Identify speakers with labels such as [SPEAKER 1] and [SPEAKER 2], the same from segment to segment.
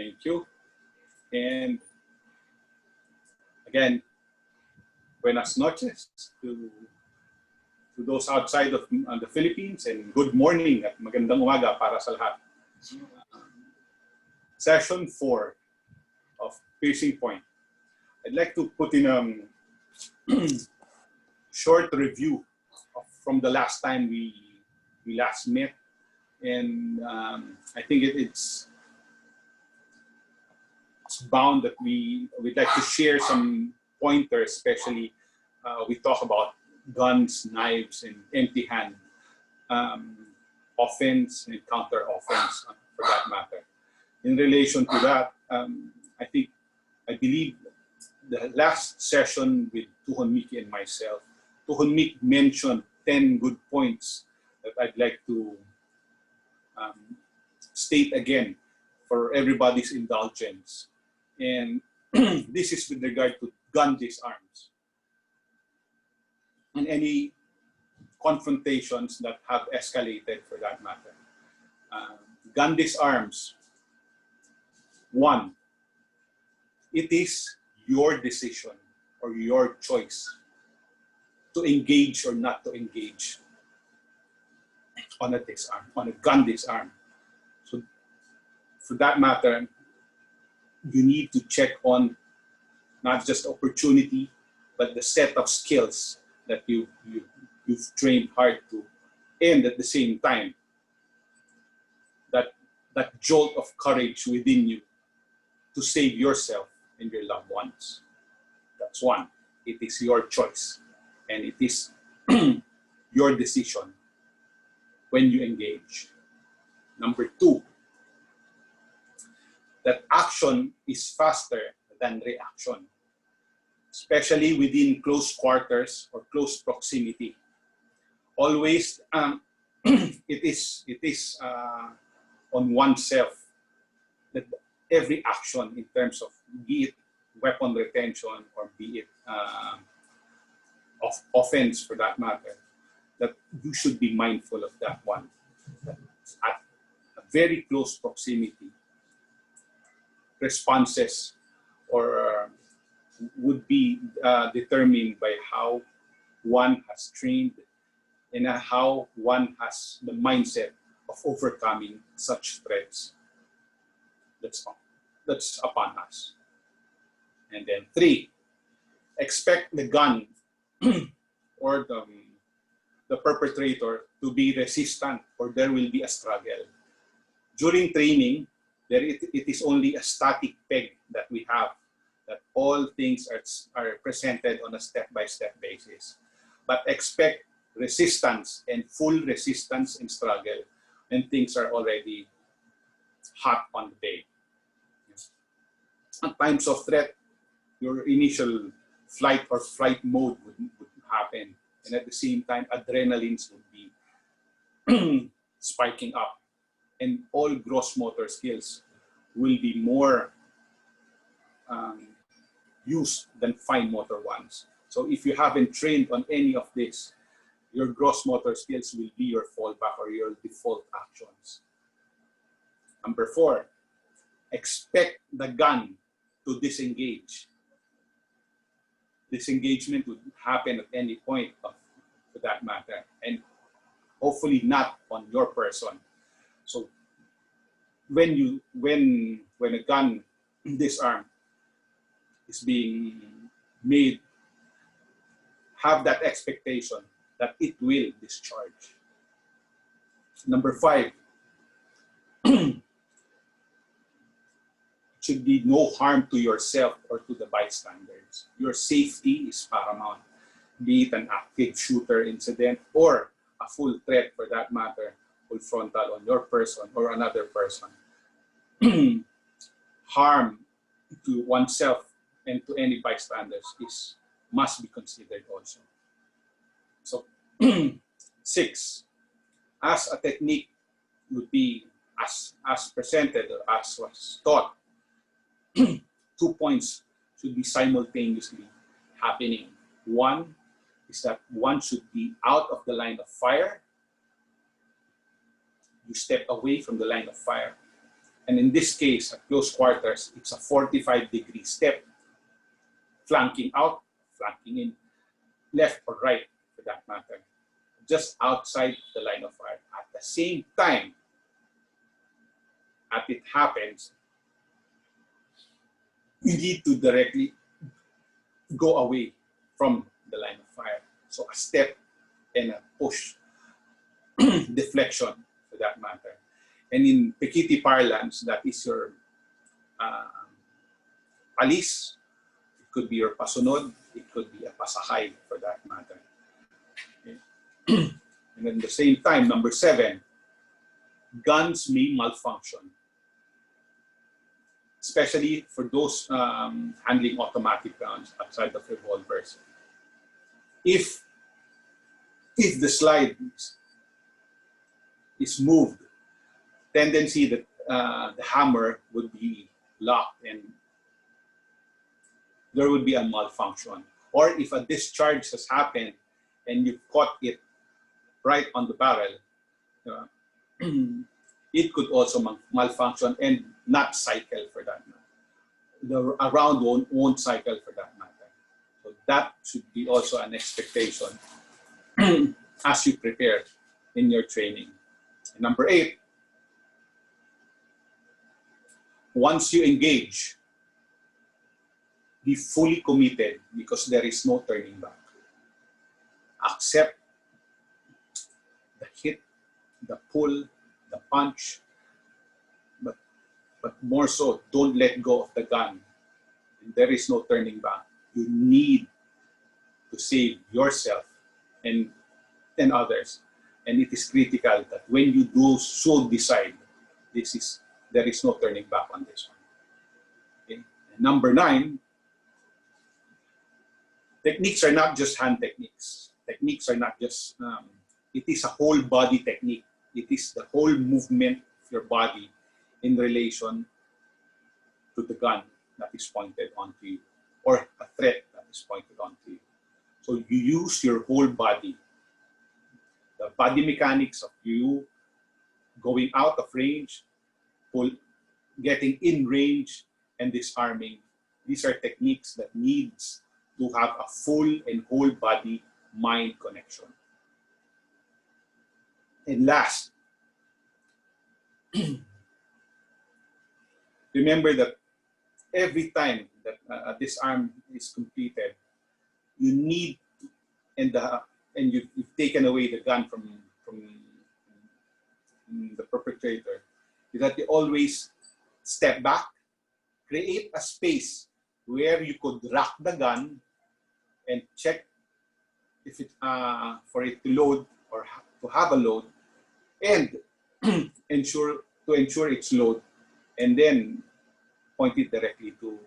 [SPEAKER 1] Thank you. And again, buenas noches to those outside of the Philippines, and good morning at magandang umaga para sa lahat. Session 4 of Piercing Point. I'd like to put in a short review from the last time we last met, and I think it's bound that we'd like to share some pointers, especially we talk about guns, knives, and empty hand offense and counter offense, for that matter. In relation to that, I believe the last session with Tuhon Miki and myself, Tuhon Miki mentioned 10 good points that I'd like to state again for everybody's indulgence. And this is with regard to gun disarms and any confrontations that have escalated, for that matter. Gun disarms. 1, it is your decision or your choice to engage or not to engage on a disarm, on a gun disarm. So for that matter, you need to check on not just opportunity, but the set of skills that you've trained hard to, and at the same time, that jolt of courage within you to save yourself and your loved ones. That's 1. It is your choice, and it is your decision when you engage. Number 2, that action is faster than reaction, especially within close quarters or close proximity. Always, it is on oneself that every action in terms of, be it weapon retention or be it of offense, for that matter, that you should be mindful of that one. At a very close proximity, responses would be determined by how one has trained and how one has the mindset of overcoming such threats that's upon us. And then 3, expect the gun or the perpetrator to be resistant, or there will be a struggle. During training, it is only a static peg that we have, that all things are presented on a step-by-step basis. But expect resistance and full resistance and struggle when things are already hot on the day. At times of threat, your initial flight or flight mode would happen. And at the same time, adrenalines would be spiking up. And all gross motor skills will be more used than fine motor ones. So if you haven't trained on any of this, your gross motor skills will be your fallback or your default actions. Number 4, expect the gun to disengage. Disengagement would happen at any point, for that matter, and hopefully not on your person. So when a gun disarm is being made, have that expectation that it will discharge. Number 5, should be no harm to yourself or to the bystanders. Your safety is paramount, be it an active shooter incident or a full threat, for that matter, full frontal on your person or another person. Harm to oneself and to any bystanders must be considered also. So 6, as a technique would be as presented or as was taught, 2 points should be simultaneously happening. 1 is that one should be out of the line of fire. You step away from the line of fire. And in this case, at close quarters, it's a 45-degree step, flanking out, flanking in, left or right for that matter, just outside the line of fire. At the same time, as it happens, you need to directly go away from the line of fire. So a step and a push, deflection for that matter. And in Pekiti parlance, that is your palis. It could be your pasunod. It could be a pasahay for that matter. Okay. And at the same time, number 7, guns may malfunction, especially for those handling automatic rounds outside of revolvers. If the slide is moved, tendency that the hammer would be locked and there would be a malfunction. Or if a discharge has happened and you caught it right on the barrel, it could also malfunction and not cycle for that matter. A round won't cycle for that matter. So that should be also an expectation as you prepare in your training. And number 8, once you engage, be fully committed because there is no turning back. Accept the hit, the pull, the punch, but more so, don't let go of the gun. There is no turning back. You need to save yourself and others. And it is critical that when you do so decide, there is no turning back on this one. Okay? And number 9, techniques are not just hand techniques. Techniques are not just, it is a whole body technique. It is the whole movement of your body in relation to the gun that is pointed onto you, or a threat that is pointed onto you. So you use your whole body. The body mechanics of you going out of range, getting in range, and disarming. These are techniques that needs to have a full and whole body mind connection. And last, remember that every time that a disarm is completed, you need to, and you've taken away the gun from the perpetrator, is that you always step back, create a space where you could rack the gun and check if it for it to load or to have a load, and ensure its load, and then point it directly to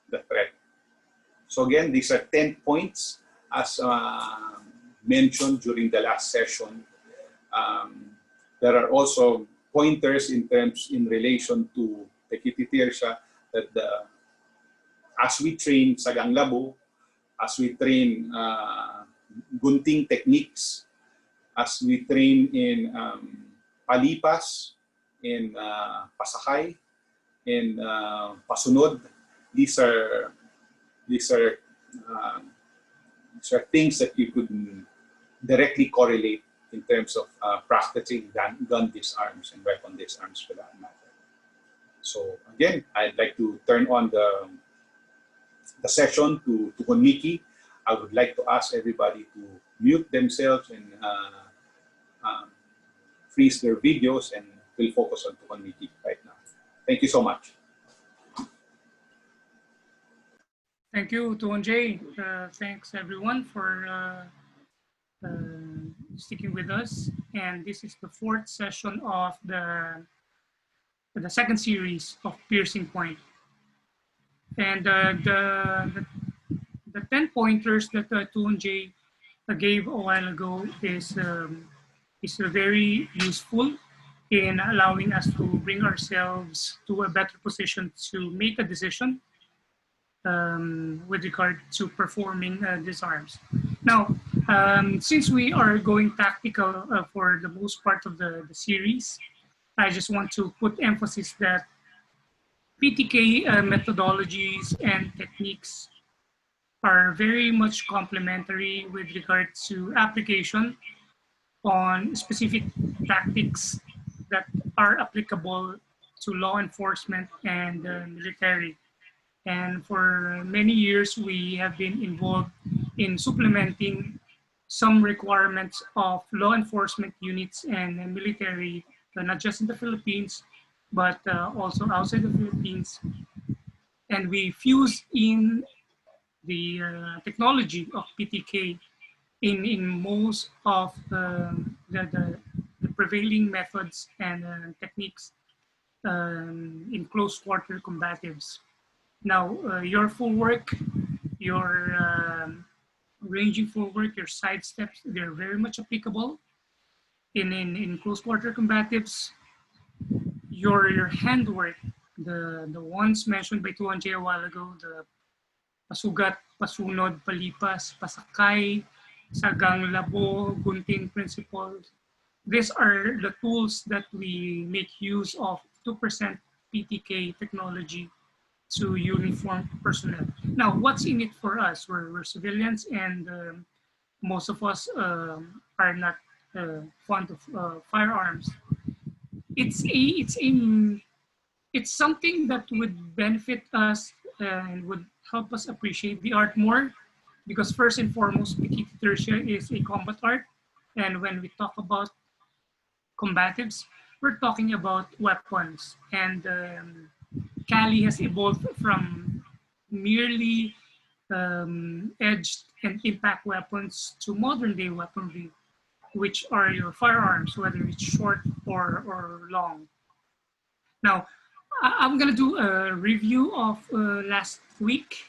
[SPEAKER 1] the threat. So again, these are 10 points as mentioned during the last session. There are also pointers in relation to Pekiti Tirsha, that as we train Sagang Labo, as we train gunting techniques, as we train in palipas, in pasahay, in pasunod, these are things that you could directly correlate in terms of practicing gun disarms and weapon disarms for that matter. So again, I'd like to turn on the session to Konmiki. I would like to ask everybody to mute themselves and freeze their videos, and we'll focus on Konmiki right now. Thank you so much.
[SPEAKER 2] Thank you, Tuonjay. Thanks everyone for sticking with us. And this is the 4th session of the 2nd series of Piercing Point. And the 10 pointers that Tuonjay gave a while ago is very useful in allowing us to bring ourselves to a better position to make a decision with regard to performing disarms. Now, since we are going tactical for the most part of the series, I just want to put emphasis that PTK methodologies and techniques are very much complementary with regard to application on specific tactics that are applicable to law enforcement and military. And for many years, we have been involved in supplementing some requirements of law enforcement units and military, not just in the Philippines, but also outside the Philippines. And we fuse in the technology of PTK in most of the prevailing methods and techniques in close quarter combatives. Now, your footwork, your ranging footwork, your side steps, they're very much applicable in close quarter combatives. Your handwork, the ones mentioned by Tuan Jay a while ago, the pasugat, pasunod, palipas, pasakay, sagang labo, gunting principles. These are the tools that we make use of 2% PTK technology to uniform personnel. Now, what's in it for us? We're civilians, and most of us are not fond of firearms. It's something that would benefit us and would help us appreciate the art more, because first and foremost, Pikiti Tertia is a combat art, and when we talk about combatives, we're talking about weapons, and Cali has evolved from merely edged and impact weapons to modern day weaponry, which are your firearms, whether it's short or long. Now, I'm gonna do a review of last week.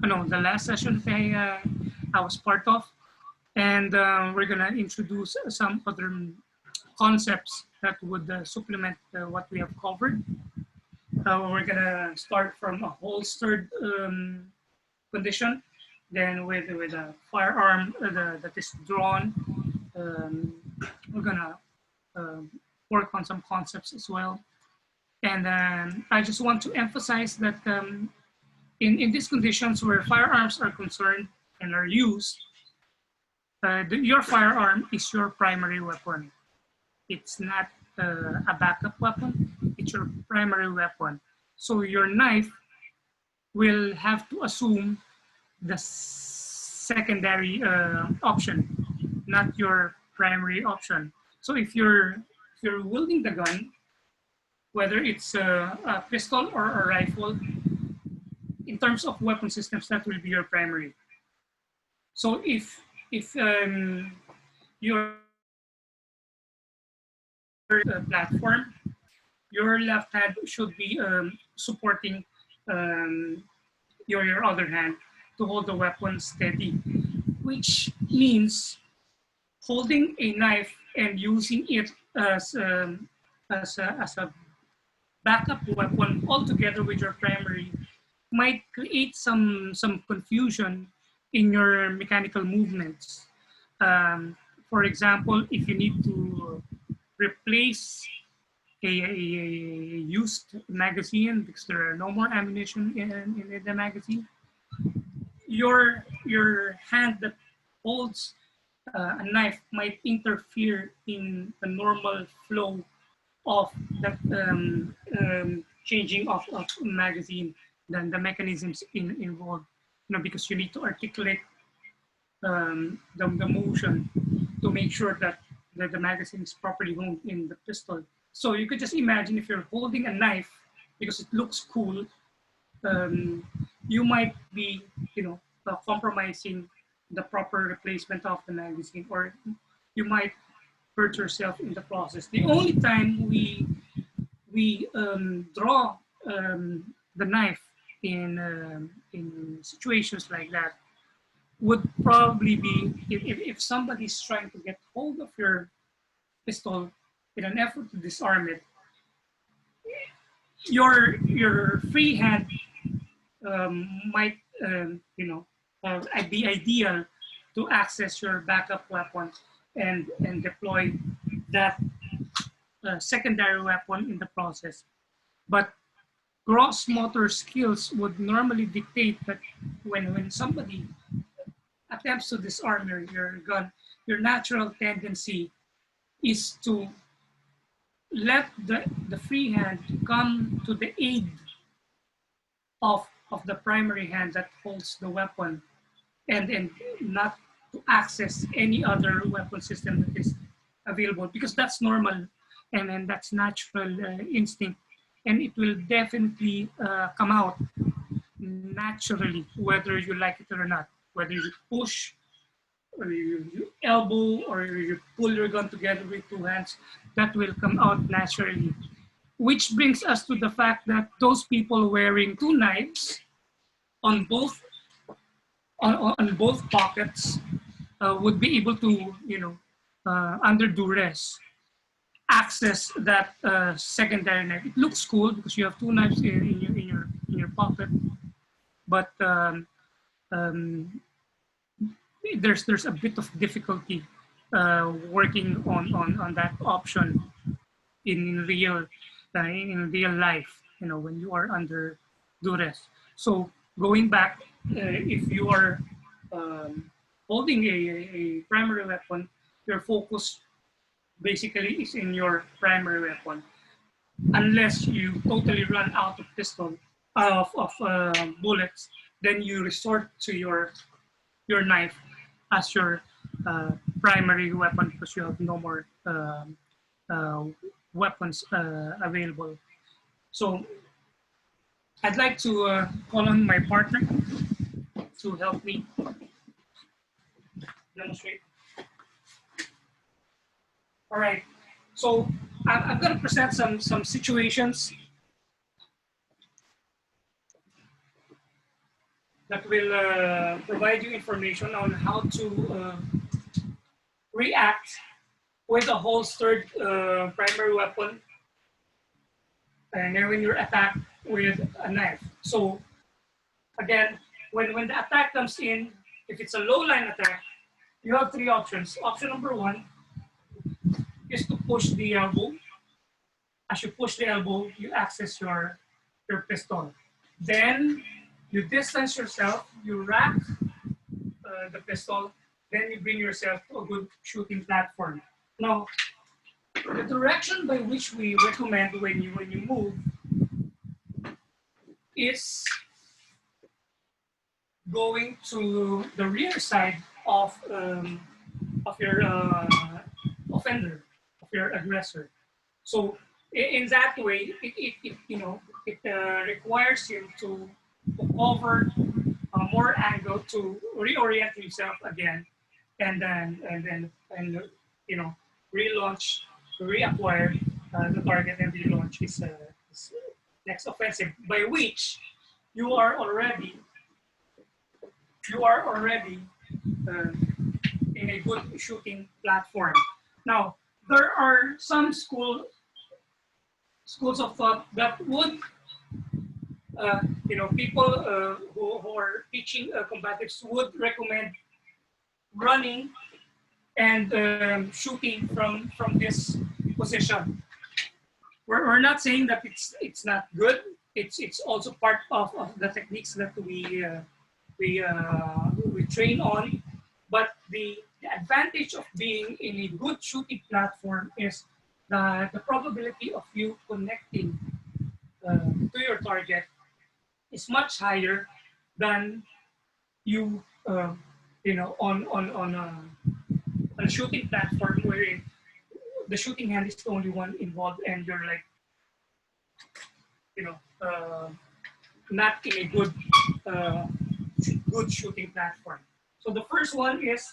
[SPEAKER 2] No, the last session that I was part of, and we're gonna introduce some other concepts that would supplement what we have covered. We're gonna start from a holstered condition, then with a firearm that is drawn. We're gonna work on some concepts as well. And I just want to emphasize that in these conditions where firearms are concerned and are used, your firearm is your primary weapon. It's not a backup weapon, it's your primary weapon. So your knife will have to assume the secondary option, not your primary option. So if you're wielding the gun, whether it's a pistol or a rifle, in terms of weapon systems, that will be your primary. So if your platform, your left hand should be supporting your other hand to hold the weapon steady, which means holding a knife and using it as a backup weapon altogether with your primary might create some confusion in your mechanical movements. For example, if you need to replace a used magazine because there are no more ammunition in the magazine, your hand that holds a knife might interfere in the normal flow of that changing of magazine, than the mechanisms involved, because you need to articulate the motion to make sure that the magazine is properly wound in the pistol. So you could just imagine if you're holding a knife because it looks cool, you might be, compromising the proper replacement of the magazine, or you might hurt yourself in the process. The only time we draw the knife in situations like that would probably be if somebody's trying to get hold of your pistol in an effort to disarm it. Your free hand might be ideal to access your backup weapon and deploy that secondary weapon in the process. But gross motor skills would normally dictate that when somebody attempts to disarm your gun, your natural tendency is to let the free hand come to the aid of the primary hand that holds the weapon, and not to access any other weapon system that is available, because that's normal, and that's natural instinct, and it will definitely come out naturally, whether you like it or not, whether you push or you elbow or you pull your gun together with two hands, that will come out naturally. Which brings us to the fact that those people wearing two knives on both on both pockets would be able to, under duress, access that secondary knife. It looks cool because you have two knives in your pocket, but there's a bit of difficulty working on that option in real life. When you are under duress. So going back, if you are holding a primary weapon, your focus basically is in your primary weapon, unless you totally run out of pistol of bullets. Then you resort to your knife as your primary weapon because you have no more weapons available. So I'd like to call on my partner to help me demonstrate. All right, so I'm going to present some situations that will provide you information on how to react with a holstered primary weapon and then when you're attacked with a knife. So again, when the attack comes in, if it's a low line attack, you have three options. Option number one is to push the elbow. As you push the elbow, you access your pistol. Then you distance yourself, you rack the pistol, then you bring yourself to a good shooting platform. Now, the direction by which we recommend when you move is going to the rear side of your offender, of your aggressor. So in that way, it requires him to cover more angle to reorient himself again, and then relaunch, reacquire the target and relaunch his next offensive, by which you are already in a good shooting platform. Now, there are some schools of thought that would, people who are teaching combatives would recommend running and shooting from this position. We're not saying that it's not good. It's also part of the techniques that we train on. But the advantage of being in a good shooting platform is the probability of you connecting to your target is much higher than you on a shooting platform where the shooting hand is the only one involved and you're like not in a good shooting platform. So the first one is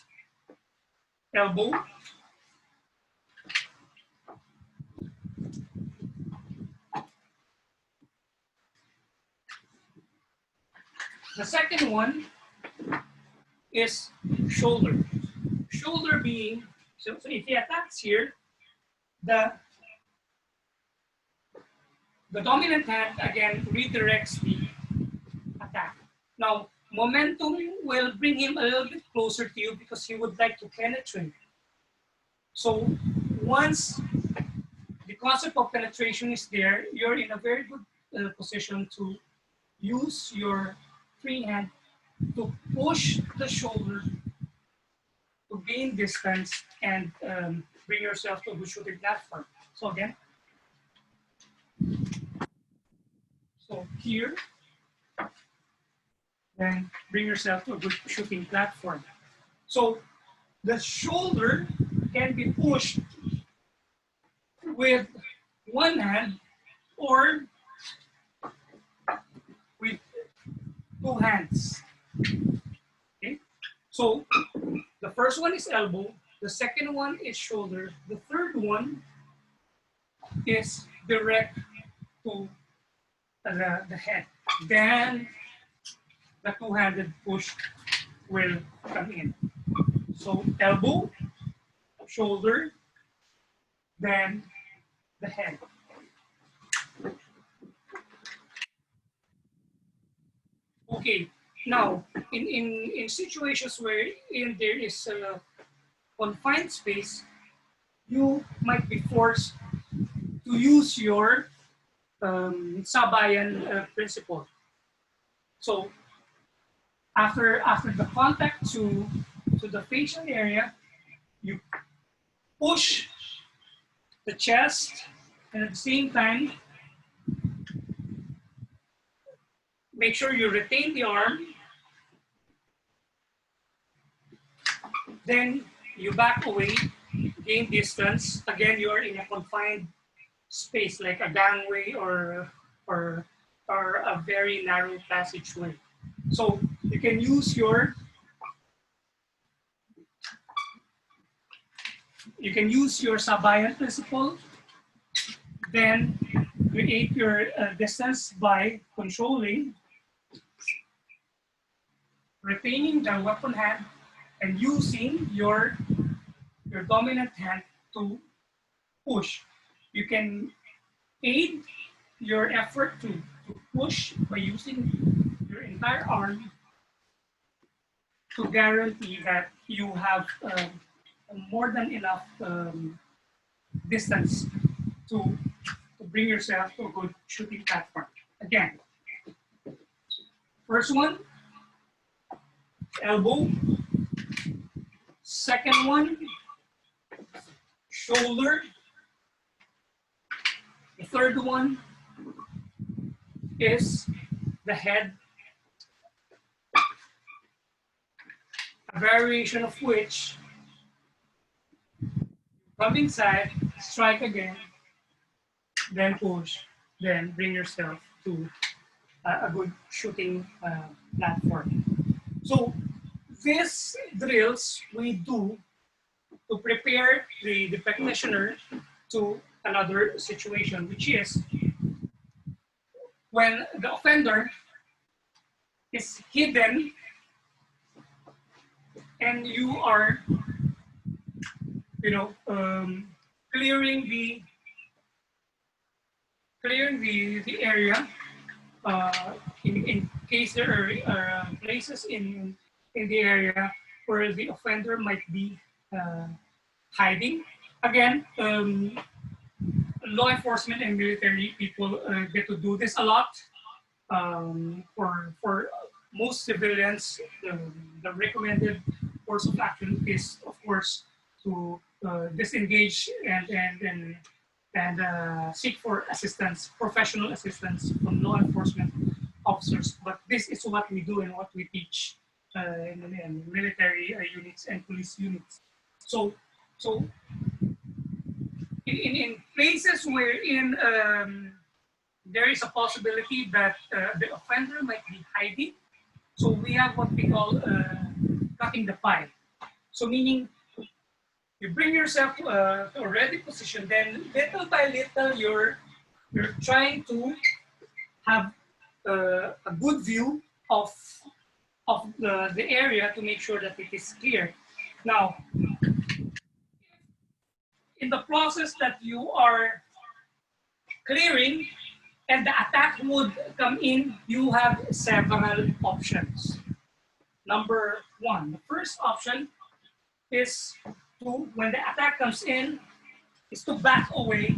[SPEAKER 2] elbow. The second one is shoulder. Shoulder being, so if he attacks here, the dominant hand again redirects the attack. Now, momentum will bring him a little bit closer to you because he would like to penetrate. So once the concept of penetration is there, you're in a very good position to use your free hand to push the shoulder to gain distance and bring yourself to a good shooting platform. So again, so here, then bring yourself to a good shooting platform. So the shoulder can be pushed with one hand or with two hands. Okay, so the first one is elbow, the second one is shoulder, the third one is direct to the head. Then the two-handed push will come in. So elbow, shoulder, then the head. Okay, now in situations where there is a confined space, you might be forced to use your sabayan principle. So after the contact to the facial area, you push the chest, and at the same time, make sure you retain the arm. Then you back away, gain distance. Again, you are in a confined space like a gangway or a very narrow passageway. So you can use your sabayan principle, then create your distance by controlling, retaining the weapon hand, and using your dominant hand to push. You can aid your effort to push by using your entire arm to guarantee that you have more than enough distance to bring yourself to a good shooting platform. Again, first one, elbow. Second one, shoulder. The third one is the head, a variation of which come inside, strike again, then push, then bring yourself to a good shooting platform. So these drills we do to prepare the practitioner to another situation, which is when the offender is hidden and you are, clearing the area. In case there are places in the area where the offender might be hiding. Again, law enforcement and military people get to do this a lot. For most civilians, the recommended course of action is, of course, to disengage and seek for assistance, professional assistance from law enforcement officers. But this is what we do and what we teach in military units and police units. So in places wherein there is a possibility that the offender might be hiding, so we have what we call cutting the pie. So meaning you bring yourself to a ready position, then little by little you're trying to have a good view of the area to make sure that it is clear. Now, in the process that you are clearing and the attack would come in, you have several options. Number one, the first option is to, when the attack comes in, is to back away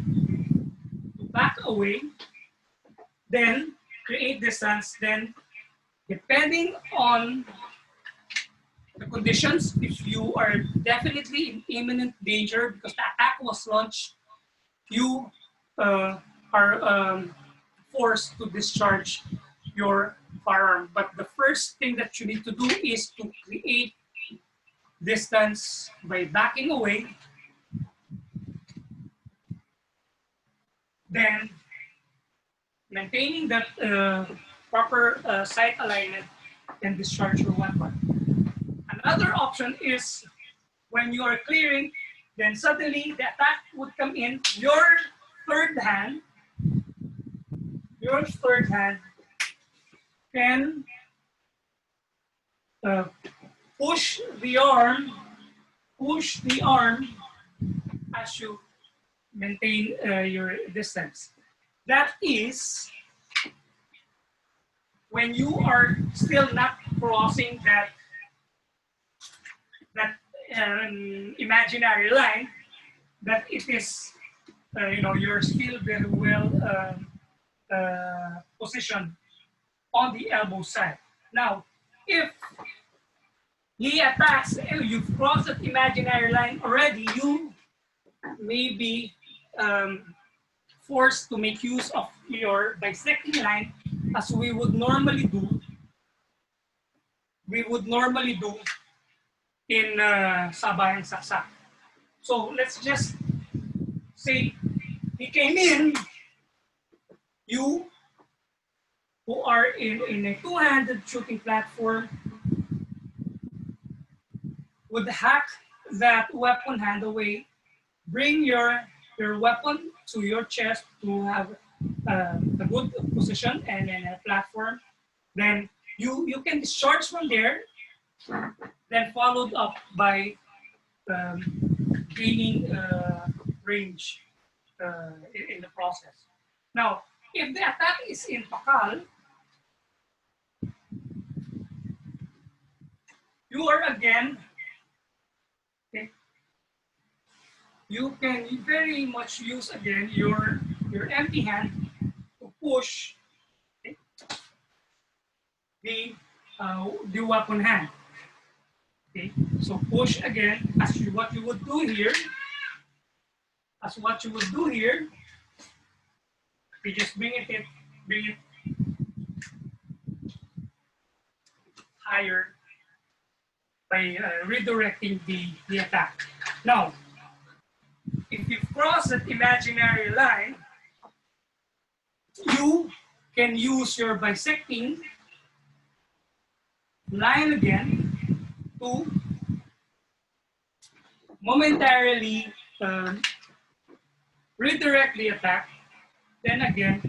[SPEAKER 2] back away, then create distance, then depending on the conditions, if you are definitely in imminent danger because the attack was launched, you are forced to discharge your firearm. But the first thing that you need to do is to create distance by backing away, then maintaining that proper sight alignment and discharge your weapon. Another option is when you are clearing, then suddenly the attack would come in. Your third hand can push the arm as you maintain your distance. That is when you are still not crossing that imaginary line, that it is, you're still very well positioned on the elbow side. Now, if he attacks, you've crossed that imaginary line already, you may be forced to make use of your bisecting line as we would normally do in sabayang saksak. So let's just say he came in, you who are in a two-handed shooting platform would hack that weapon hand away, bring your weapon to your chest to have a good position and a platform. Then you can discharge from there, then followed up by gaining range in the process. Now, if the attack is in pakal, you are again, okay, you can very much use again your empty hand to push, okay, the weapon hand. Okay, so push again as what you would do here. You just bring it higher by redirecting the attack. Now, if you cross that imaginary line, you can use your bisecting line again to momentarily redirect the attack, then again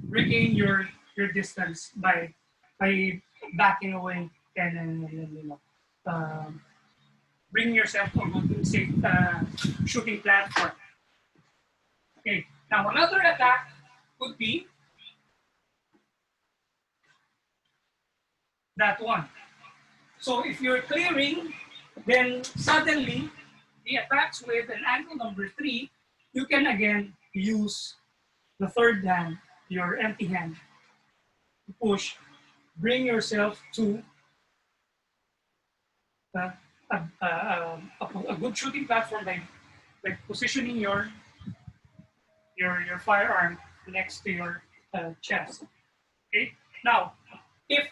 [SPEAKER 2] regain your distance by backing away and bring yourself to a good, safe shooting platform. Okay, now another attack could be that one. So if you're clearing, then suddenly the attacks with an angle number 3, you can again use the third hand, your empty hand, to push, bring yourself to a good shooting platform by positioning your firearm next to your chest. Okay. Now, if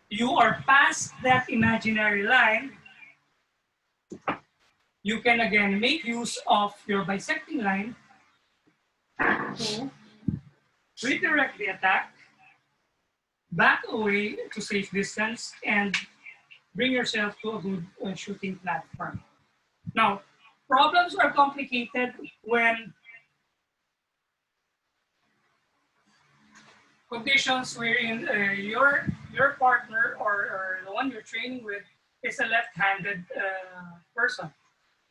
[SPEAKER 2] you are past that imaginary line, you can again make use of your bisecting line to redirect the attack, back away to safe distance, and bring yourself to a good shooting platform. Now, problems are complicated when conditions wherein your partner or the one you're training with is a left-handed person.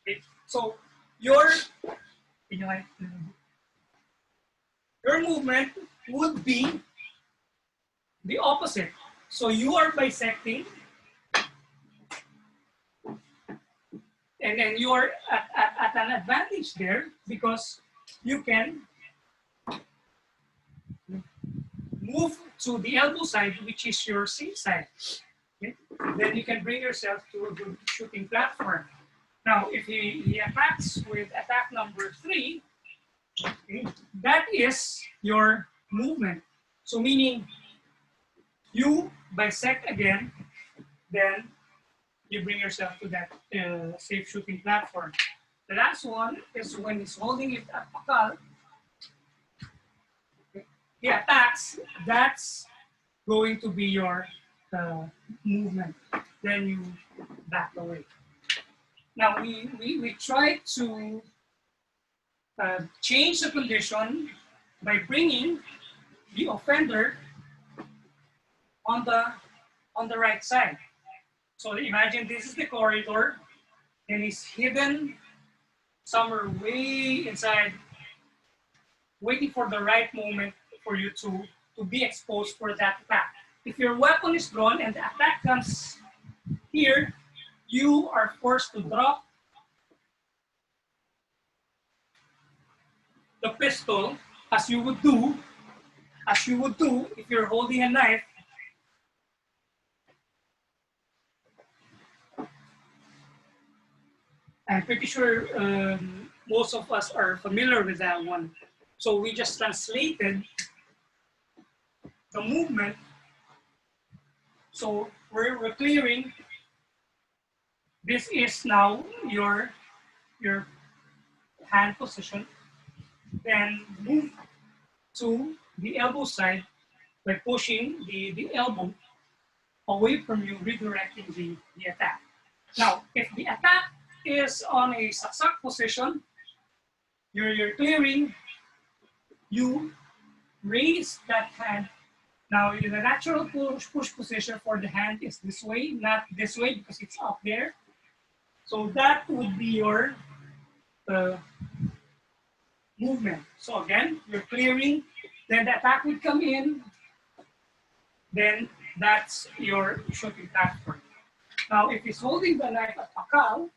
[SPEAKER 2] Okay? So your movement would be the opposite. So you are bisecting, and then you are at an advantage there because you can move to the elbow side, which is your safe side. Okay? Then you can bring yourself to a good shooting platform. Now, if he attacks with attack number 3, okay, that is your movement. So meaning you bisect again, then you bring yourself to that safe shooting platform. The last one is when he's holding it at pakal, he attacks, that's going to be your movement. Then you back away. Now we try to change the condition by bringing the offender on the right side. So imagine this is the corridor, and he's hidden somewhere way inside, waiting for the right moment for you to be exposed for that attack. If your weapon is drawn and the attack comes here, you are forced to drop the pistol as you would do if you're holding a knife. I'm pretty sure most of us are familiar with that one. So we just translated the movement. So we're clearing. This is now your hand position. Then move to the elbow side by pushing the elbow away from you, redirecting the attack. Now, if the attack is on a saksak position, you're clearing, you raise that hand. Now, the natural push position for the hand is this way, not this way because it's up there. So that would be your movement. So again, you're clearing, then the attack would come in, then that's your shooting platform. Now, if he's holding the knife at pakal,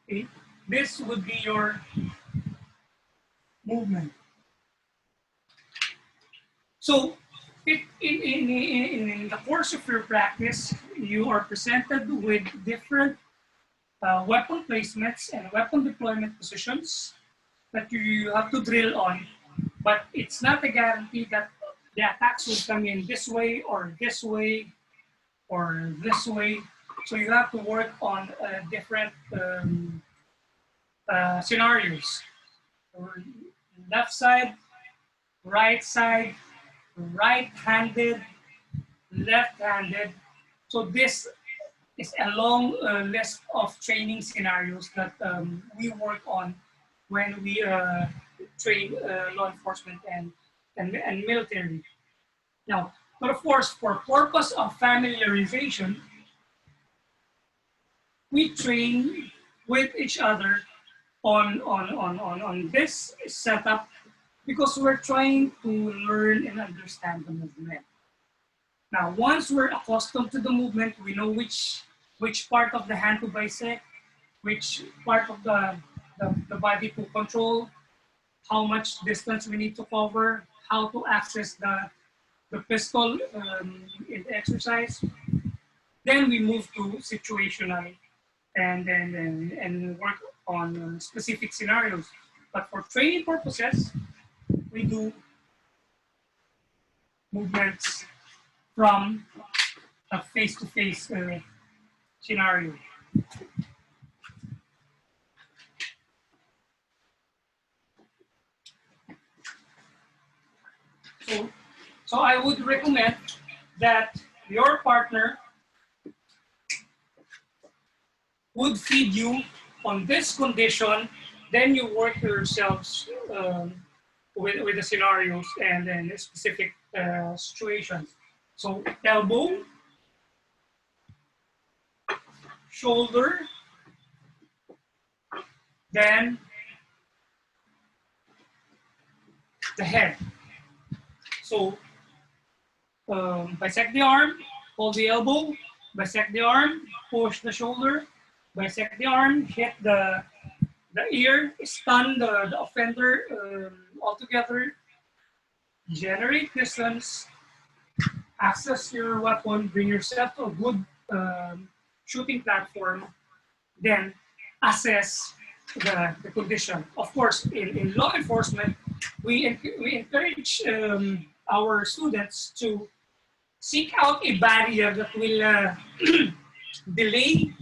[SPEAKER 2] okay, this would be your movement. So in the course of your practice, you are presented with different weapon placements and weapon deployment positions that you have to drill on, but it's not a guarantee that the attacks will come in this way or this way or this way. So you have to work on different scenarios. Left side, right-handed, left-handed. So this is a long list of training scenarios that we work on when we train law enforcement and military. Now, but of course, for purpose of familiarization, we train with each other on this setup because we're trying to learn and understand the movement. Now, once we're accustomed to the movement, we know which part of the hand to bisect, which part of the body to control, how much distance we need to cover, how to access the pistol in the exercise. Then we move to situational and work on specific scenarios. But for training purposes, we do movements from a face-to-face scenario. So I would recommend that your partner would feed you on this condition, then you work yourselves with the scenarios and then specific situations. So elbow, shoulder, then the head. So bisect the arm, hold the elbow, bisect the arm, push the shoulder, bisect the arm, hit the ear, stun the offender altogether, generate distance, access your weapon, bring yourself to a good shooting platform, then assess the condition. Of course, in law enforcement, we encourage our students to seek out a barrier that will delay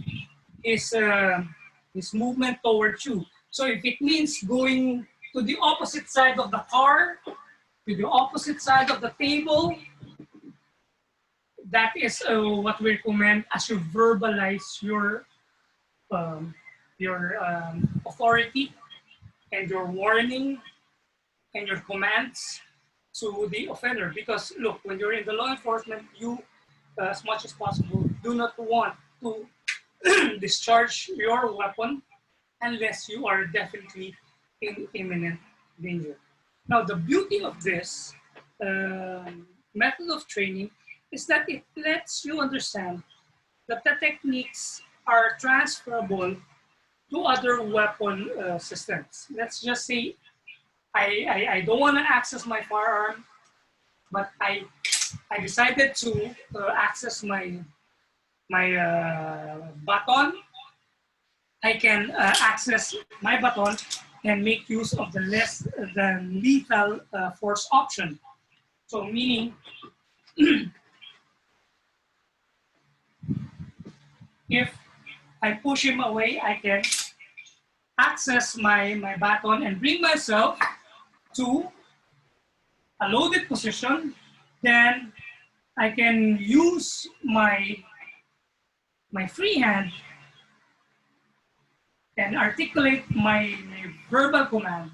[SPEAKER 2] his movement towards you. So if it means going to the opposite side of the car, to the opposite side of the table, that is what we recommend as you verbalize your authority and your warning and your commands to the offender. Because look, when you're in the law enforcement, you, as much as possible, do not want to discharge your weapon unless you are definitely in imminent danger. Now, the beauty of this method of training is that it lets you understand that the techniques are transferable to other weapon systems. Let's just say I don't want to access my firearm, but I decided to access my baton. I can access my baton and make use of the less than lethal force option. So meaning, if I push him away, I can access my baton and bring myself to a loaded position. Then I can use my free hand and articulate my verbal command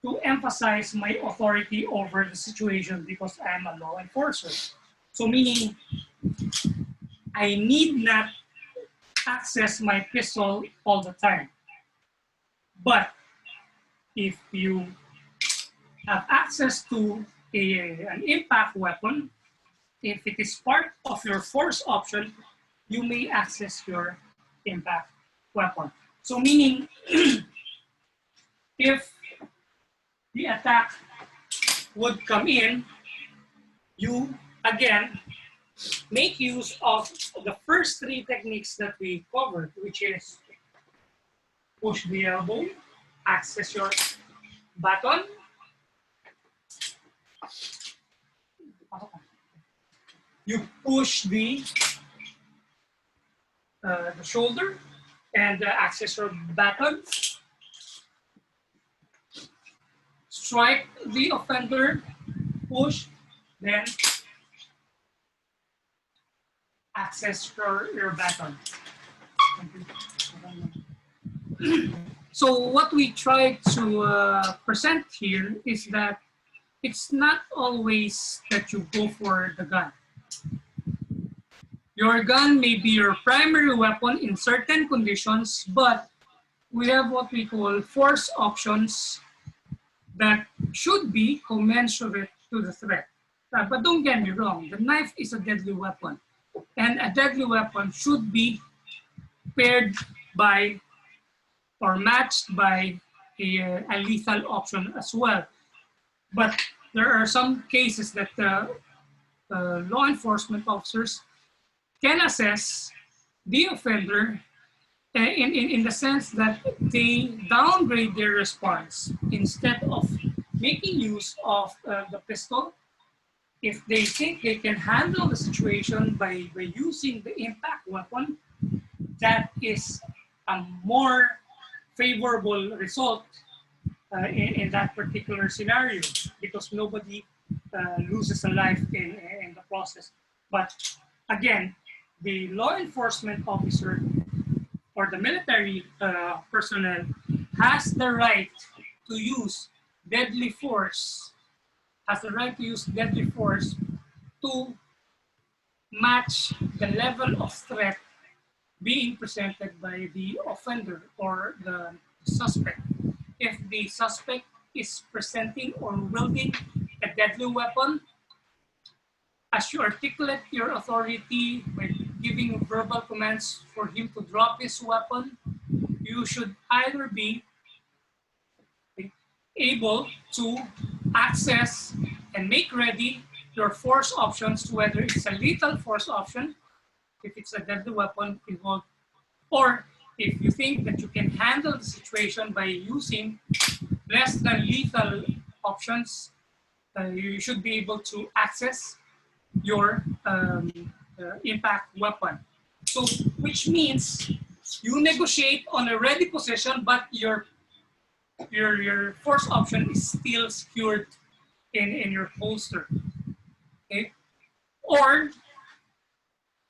[SPEAKER 2] to emphasize my authority over the situation because I'm a law enforcer. So meaning, I need not access my pistol all the time. But if you have access to an impact weapon, if it is part of your force option, you may access your impact weapon. So meaning, if the attack would come in, you again make use of the first three techniques that we covered, which is push the elbow, access your baton, you push the shoulder and access your baton, strike the offender, push, then access your baton. So what we try to present here is that it's not always that you go for the gun. Your gun may be your primary weapon in certain conditions, but we have what we call force options that should be commensurate to the threat. But don't get me wrong, the knife is a deadly weapon. And a deadly weapon should be paired by or matched by a lethal option as well. But there are some cases that law enforcement officers can assess the offender in the sense that they downgrade their response. Instead of making use of the pistol, if they think they can handle the situation by using the impact weapon, that is a more favorable result in that particular scenario, because nobody loses a life in the process. But again, the law enforcement officer or the military personnel has the right to use deadly force, to match the level of threat being presented by the offender or the suspect. If the suspect is presenting or wielding a deadly weapon, as you articulate your authority by giving verbal commands for him to drop his weapon, you should either be able to access and make ready your force options, whether it's a lethal force option, if it's a deadly weapon involved, or if you think that you can handle the situation by using less than lethal options, you should be able to access your impact weapon. So, which means you negotiate on a ready position, but your force option is still secured in your holster. Okay? Or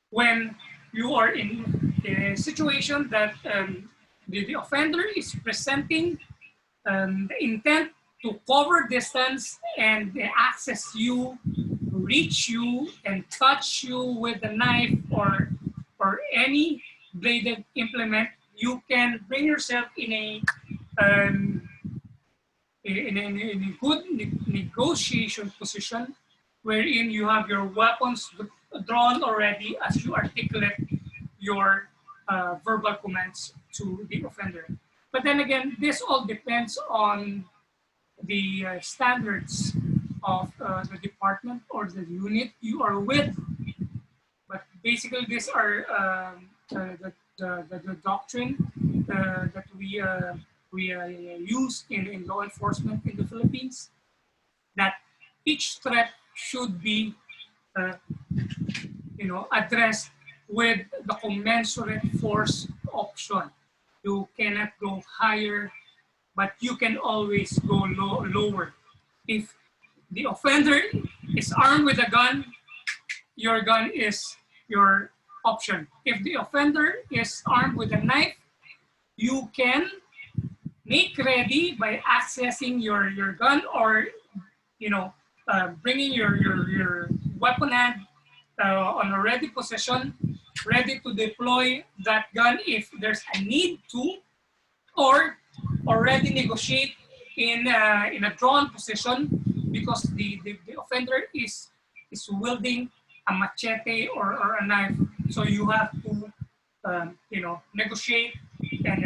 [SPEAKER 2] when you are in a situation that the offender is presenting the intent to cover distance and access you, reach you, and touch you with a knife or any bladed implement, you can bring yourself in a good negotiation position wherein you have your weapons drawn already as you articulate your verbal commands to the offender. But then again, this all depends on the standards of the department or the unit you are with. But basically, these are the doctrine that we use in law enforcement in the Philippines, that each threat should be addressed with the commensurate force option. You cannot go higher, but you can always go lower. If the offender is armed with a gun, your gun is your option. If the offender is armed with a knife, you can make ready by accessing your gun, or bringing your weapon hand on a ready position, ready to deploy that gun if there's a need to, or already negotiate in a drawn position because the offender is wielding a machete or a knife. So you have to negotiate and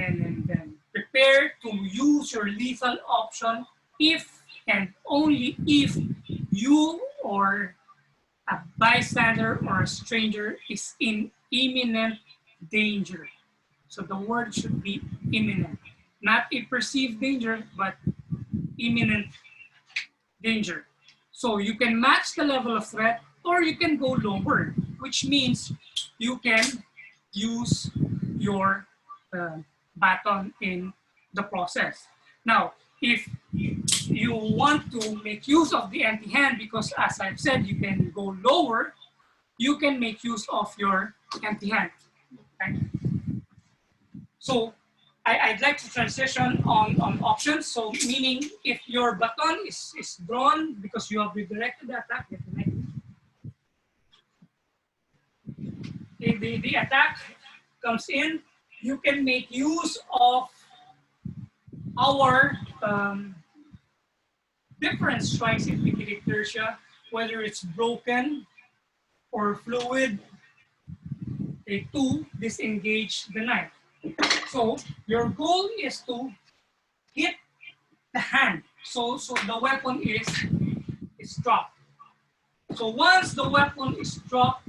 [SPEAKER 2] then prepare to use your lethal option if and only if you or a bystander or a stranger is in imminent danger. So the word should be imminent, not a perceived danger, but imminent danger. So you can match the level of threat or you can go lower, which means you can use your baton in the process. Now, if you want to make use of the empty hand, because as I've said, you can go lower, you can make use of your empty hand. Okay? So I'd like to transition on options. So meaning if your baton is drawn because you have redirected the attack, the attack comes in, you can make use of our different strikes in Tertia, whether it's broken or fluid, to disengage the knife. So your goal is to hit the hand. So the weapon is dropped. So once the weapon is dropped,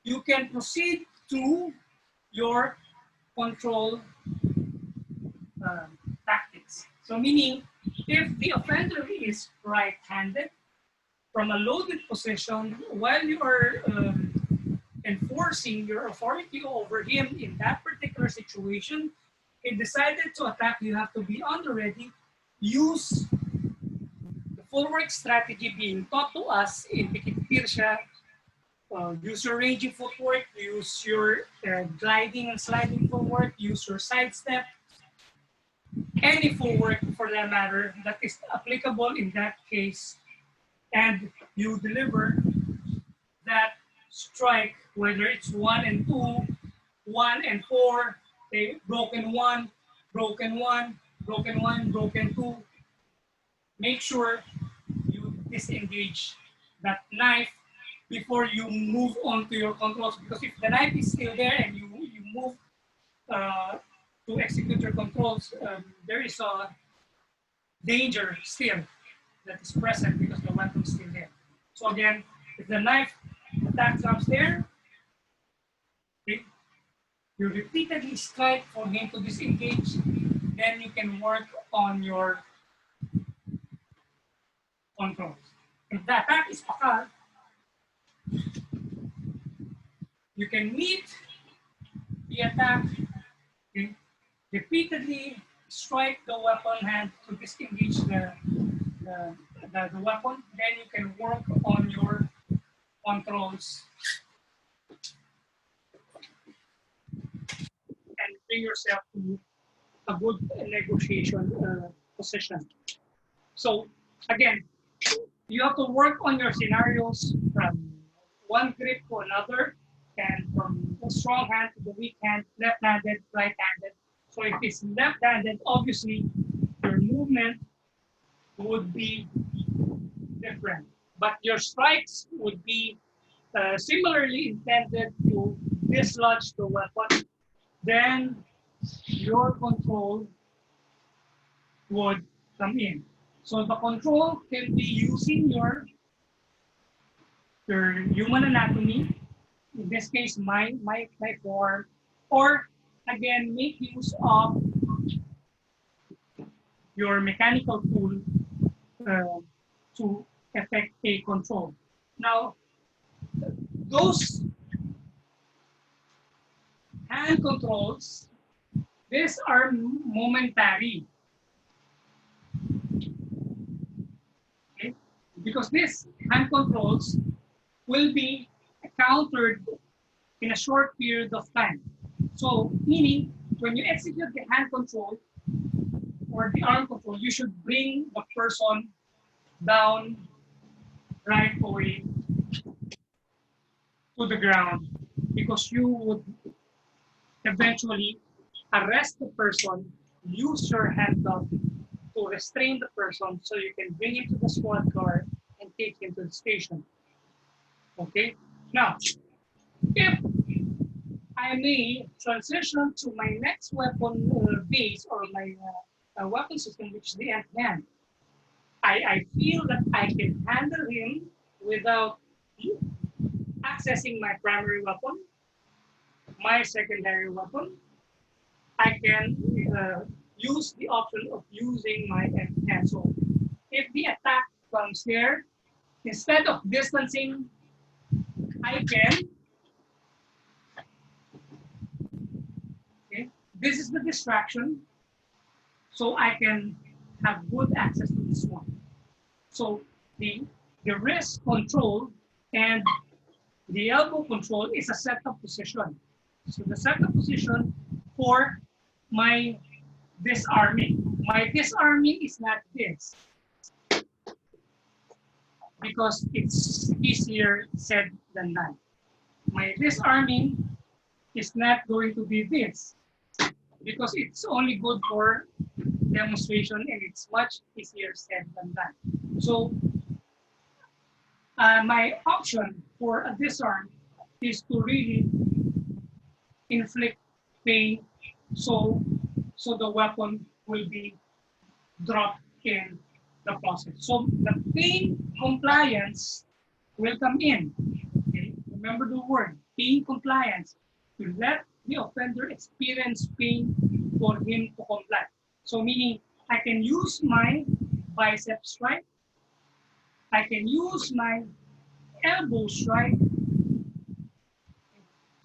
[SPEAKER 2] you can proceed to your control tactics. So meaning, if the offender is right-handed, from a loaded position, while you are enforcing your authority over him in that particular situation, he decided to attack, you have to be on the ready. Use the full work strategy being taught to us in Tertia. Use your ranging footwork, use your gliding and sliding footwork, use your sidestep, any footwork for that matter that is applicable in that case, and you deliver that strike, whether it's 1 and 2, 1 and 4, okay, broken 1, broken 1, broken 1, broken 2. Make sure you disengage that knife before you move on to your controls. Because if the knife is still there and you move to execute your controls, there is a danger still that is present because the weapon is still there. So again, if the knife attack comes there, okay, you repeatedly strike for him to disengage, then you can work on your controls. If the attack is pakal, you can meet the attack, okay, repeatedly strike the weapon hand to disengage the weapon, then you can work on your controls and bring yourself to a good negotiation position. So again, you have to work on your scenarios from one grip to another, and from the strong hand to the weak hand, left-handed, right-handed. So if it's left-handed, obviously your movement would be different, but your strikes would be similarly intended to dislodge the weapon. Then your control would come in. So the control can be using your human anatomy, in this case my form, or again make use of your mechanical tool to effect a control. Now, those hand controls, these are momentary. Okay? Because these hand controls will be countered in a short period of time. So, meaning, when you execute the hand control or the arm control, you should bring the person down right away to the ground, because you would eventually arrest the person, use your handcuff to restrain the person so you can bring him to the squad car and take him to the station. Okay? Now, if I may transition to my next weapon base, or my weapon system, which is the hand. I feel that I can handle him without accessing my primary weapon, my secondary weapon. I can use the option of using my hand. So if the attack comes here, instead of distancing, I can, okay, this is the distraction, so I can have good access to this one. So the wrist control and the elbow control is a setup position. So the setup position for my disarming. My disarming is not this, because it's easier said than done. My disarming is not going to be this, because it's only good for demonstration and it's much easier said than done. So my option for a disarm is to really inflict pain, so the weapon will be dropped in the process. So the pain compliance will come in. Okay? Remember the word, pain compliance. To let the offender experience pain for him to comply. So meaning I can use my bicep strike, I can use my elbow strike,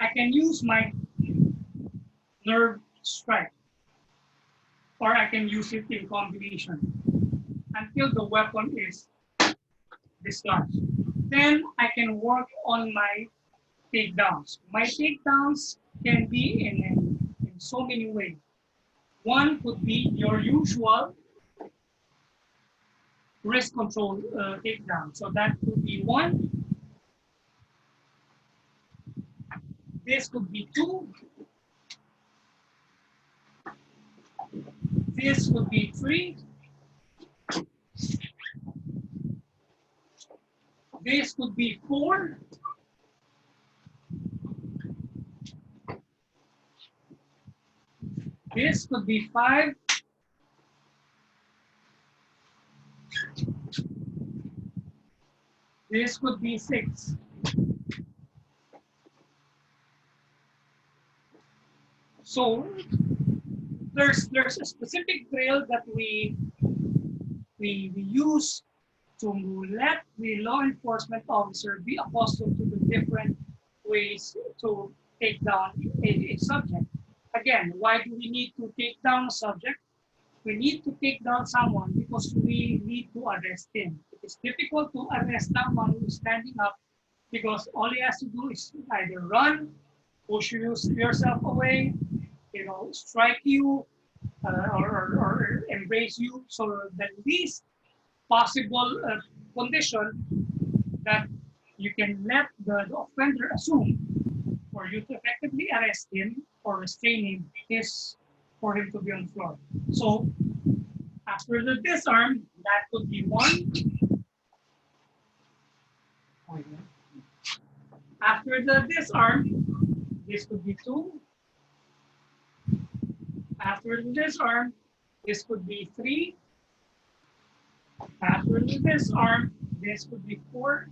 [SPEAKER 2] I can use my nerve strike, or I can use it in combination until the weapon is discharged. Then I can work on my takedowns. My takedowns can be in so many ways. One could be your usual wrist control takedown. So that could be one. This could be two. This could be three. This could be 4. This could be 5. This could be 6. So there's a specific drill that we use to let the law enforcement officer be accustomed to the different ways to take down a subject. Again, why do we need to take down a subject? We need to take down someone because we need to arrest him. It is difficult to arrest someone who is standing up because all he has to do is either run, push yourself away, strike you, or embrace you. So the least possible condition that you can let the offender assume for you to effectively arrest him or restrain him is for him to be on the floor. So after the disarm, that could be 1. After the disarm, this could be 2. After the disarm, this could be 3. After the disarm, this could be 4.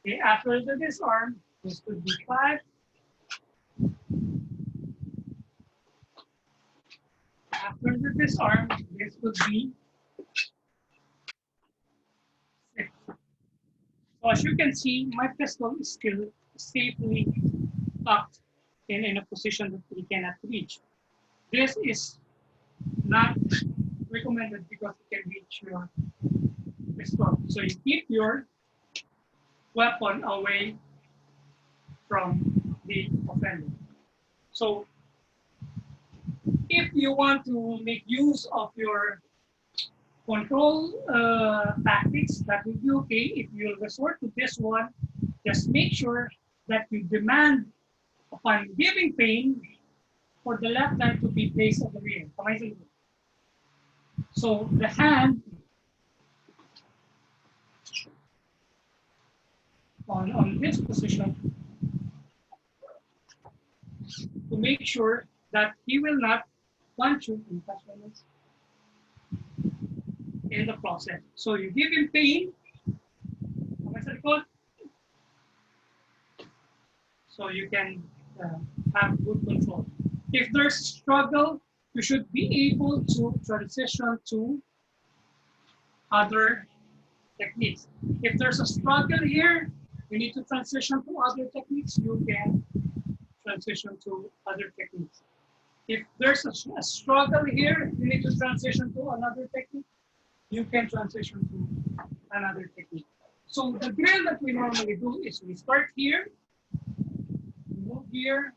[SPEAKER 2] Okay, after the disarm, this could be 5. After the disarm, this could be 6. So as you can see, my pistol is still safely tucked in a position that we cannot reach. This is not recommended because it can reach your pistol. So you keep your weapon away from the offender. So if you want to make use of your control tactics, that will be okay. If you resort to this one, just make sure that you demand upon giving pain for the left hand to be placed at the rear. So the hand on this position to make sure that he will not punch you in the process. So you give him pain, so you can have good control. If there's struggle, you should be able to transition to other techniques. If there's a struggle here, you need to transition to other techniques, you can transition to other techniques. If there's a struggle here, you need to transition to another technique, you can transition to another technique. So the drill that we normally do is we start here, move here,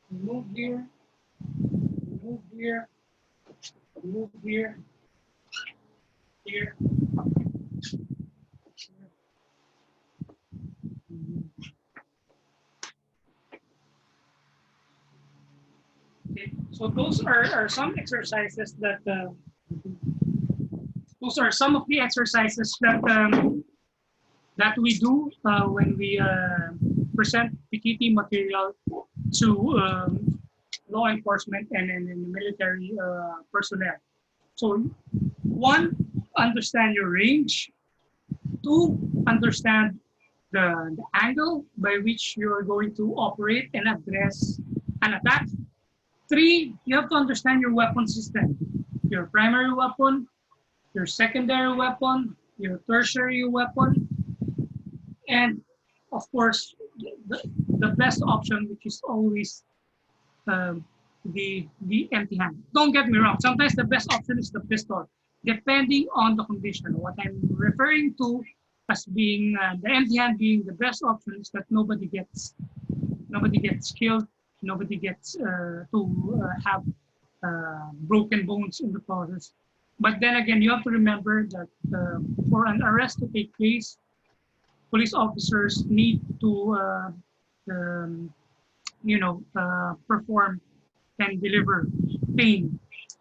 [SPEAKER 2] move here, move here, move here, here. Okay, so those are some exercises that those are some of the exercises that that we do when we present PKT material to law enforcement and military personnel. So 1, understand your range. 2, understand the angle by which you're going to operate and address an attack. 3, you have to understand your weapon system, your primary weapon, your secondary weapon, your tertiary weapon, and of course, the best option, which is always the empty hand. Don't get me wrong, sometimes the best option is the pistol, depending on the condition. What I'm referring to as being the empty hand being the best option is that nobody gets killed, nobody gets to have broken bones in the process. But then again, you have to remember that for an arrest to take place, police officers need to perform and deliver pain,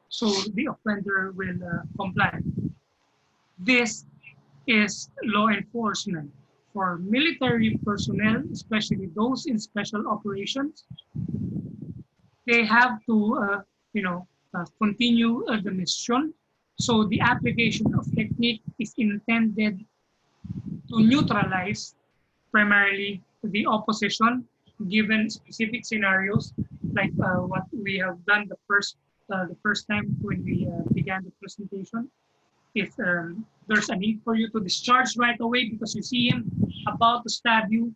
[SPEAKER 2] so the offender will comply. This is law enforcement. For military personnel, especially those in special operations, they have to, continue the mission. So the application of technique is intended to neutralize primarily the opposition given specific scenarios like what we have done the first time when we began the presentation. If there's a need for you to discharge right away because you see him about to stab you,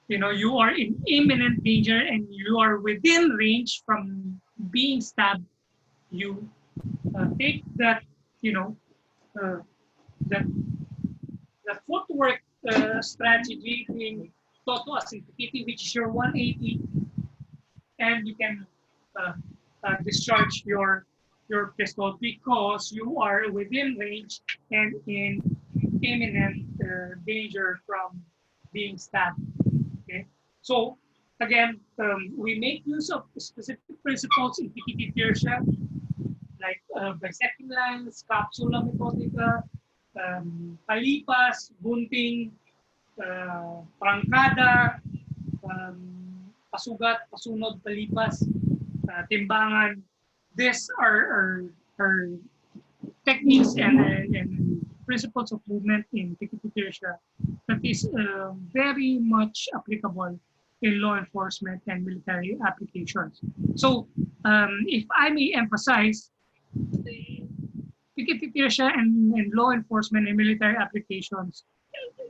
[SPEAKER 2] you are in imminent danger and you are within range from being stabbed, you take that, uh, that the footwork strategy being taught to us in PKT, which is your 180, and you can uh, discharge your pistol because you are within range and in imminent danger from being stabbed. Okay, so again, we make use of specific principles in PKT Tirsia, like bisecting lines, capsula methodica, palipas, bunting, prangkada, pasugat, pasunod, palipas, timbangan. These are techniques and principles of movement in PKT Tirsia that is very much applicable in law enforcement and military applications. So if I may emphasize, PKT Tirsia and law enforcement and military applications,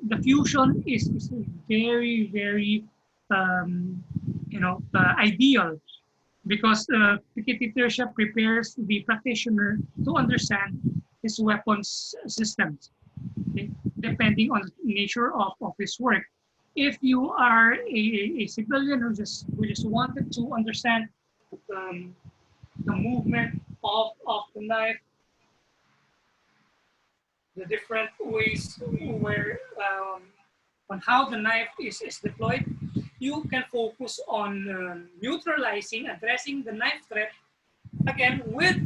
[SPEAKER 2] the fusion is very, very ideal because PKT Tirsia prepares the practitioner to understand his weapons systems, okay, depending on the nature of his work. If you are a civilian who just wanted to understand the movement of the knife, the different ways where on how the knife is deployed, you can focus on neutralizing, addressing the knife threat, again, with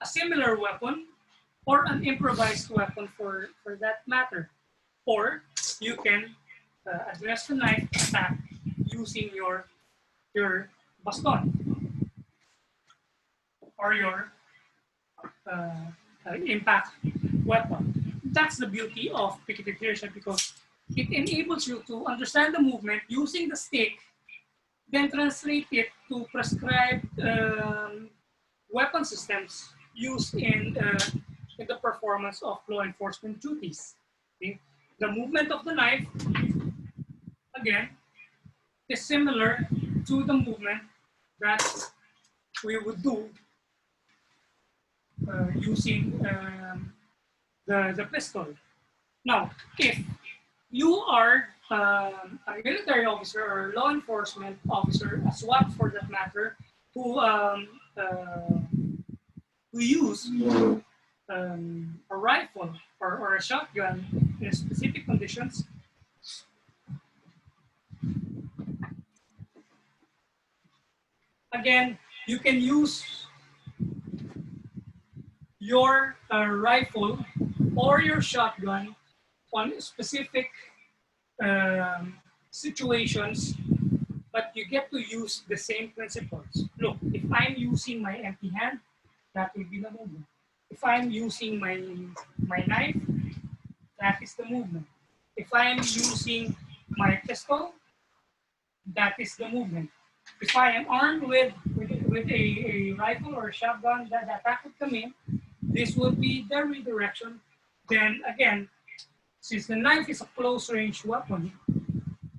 [SPEAKER 2] a similar weapon or an improvised weapon for that matter. Or you can address the knife attack using your baston or your impact weapon. That's the beauty of PKT Tirsia because it enables you to understand the movement using the stick, then translate it to prescribed weapon systems used in the performance of law enforcement duties. Okay? The movement of the knife, again, is similar to the movement that we would do using the pistol. Now, if you are a military officer or law enforcement officer, a SWAT for that matter, who use a rifle or a shotgun in specific conditions, again, you can use your rifle or your shotgun on specific situations, but you get to use the same principles. Look, if I'm using my empty hand, that will be the movement. If I'm using my knife, that is the movement. If I'm using my pistol, that is the movement. If I am armed with a rifle or a shotgun that attack would come in, this would be the redirection. Then again, since the knife is a close range weapon,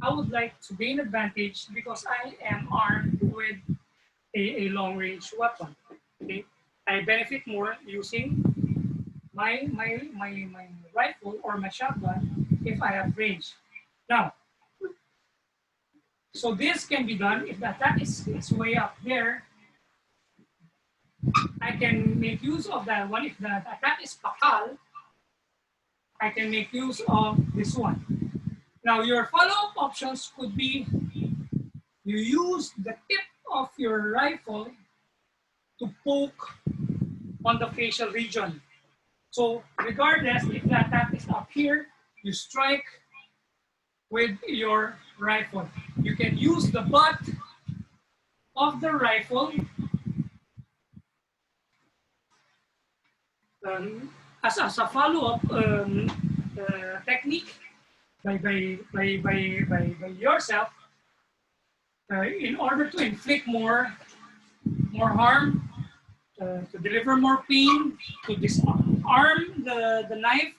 [SPEAKER 2] I would like to gain advantage because I am armed with a long range weapon. Okay? I benefit more using my rifle or my shotgun if I have range. Now, so this can be done if the attack is way up there. I can make use of that one. If the attack is pakal, I can make use of this one. Now, your follow-up options could be you use the tip of your rifle to poke on the facial region. So regardless if the attack is up here, you strike with your rifle. You can use the butt of the rifle as a follow-up technique by yourself in order to inflict more harm, to deliver more pain, to disarm the knife,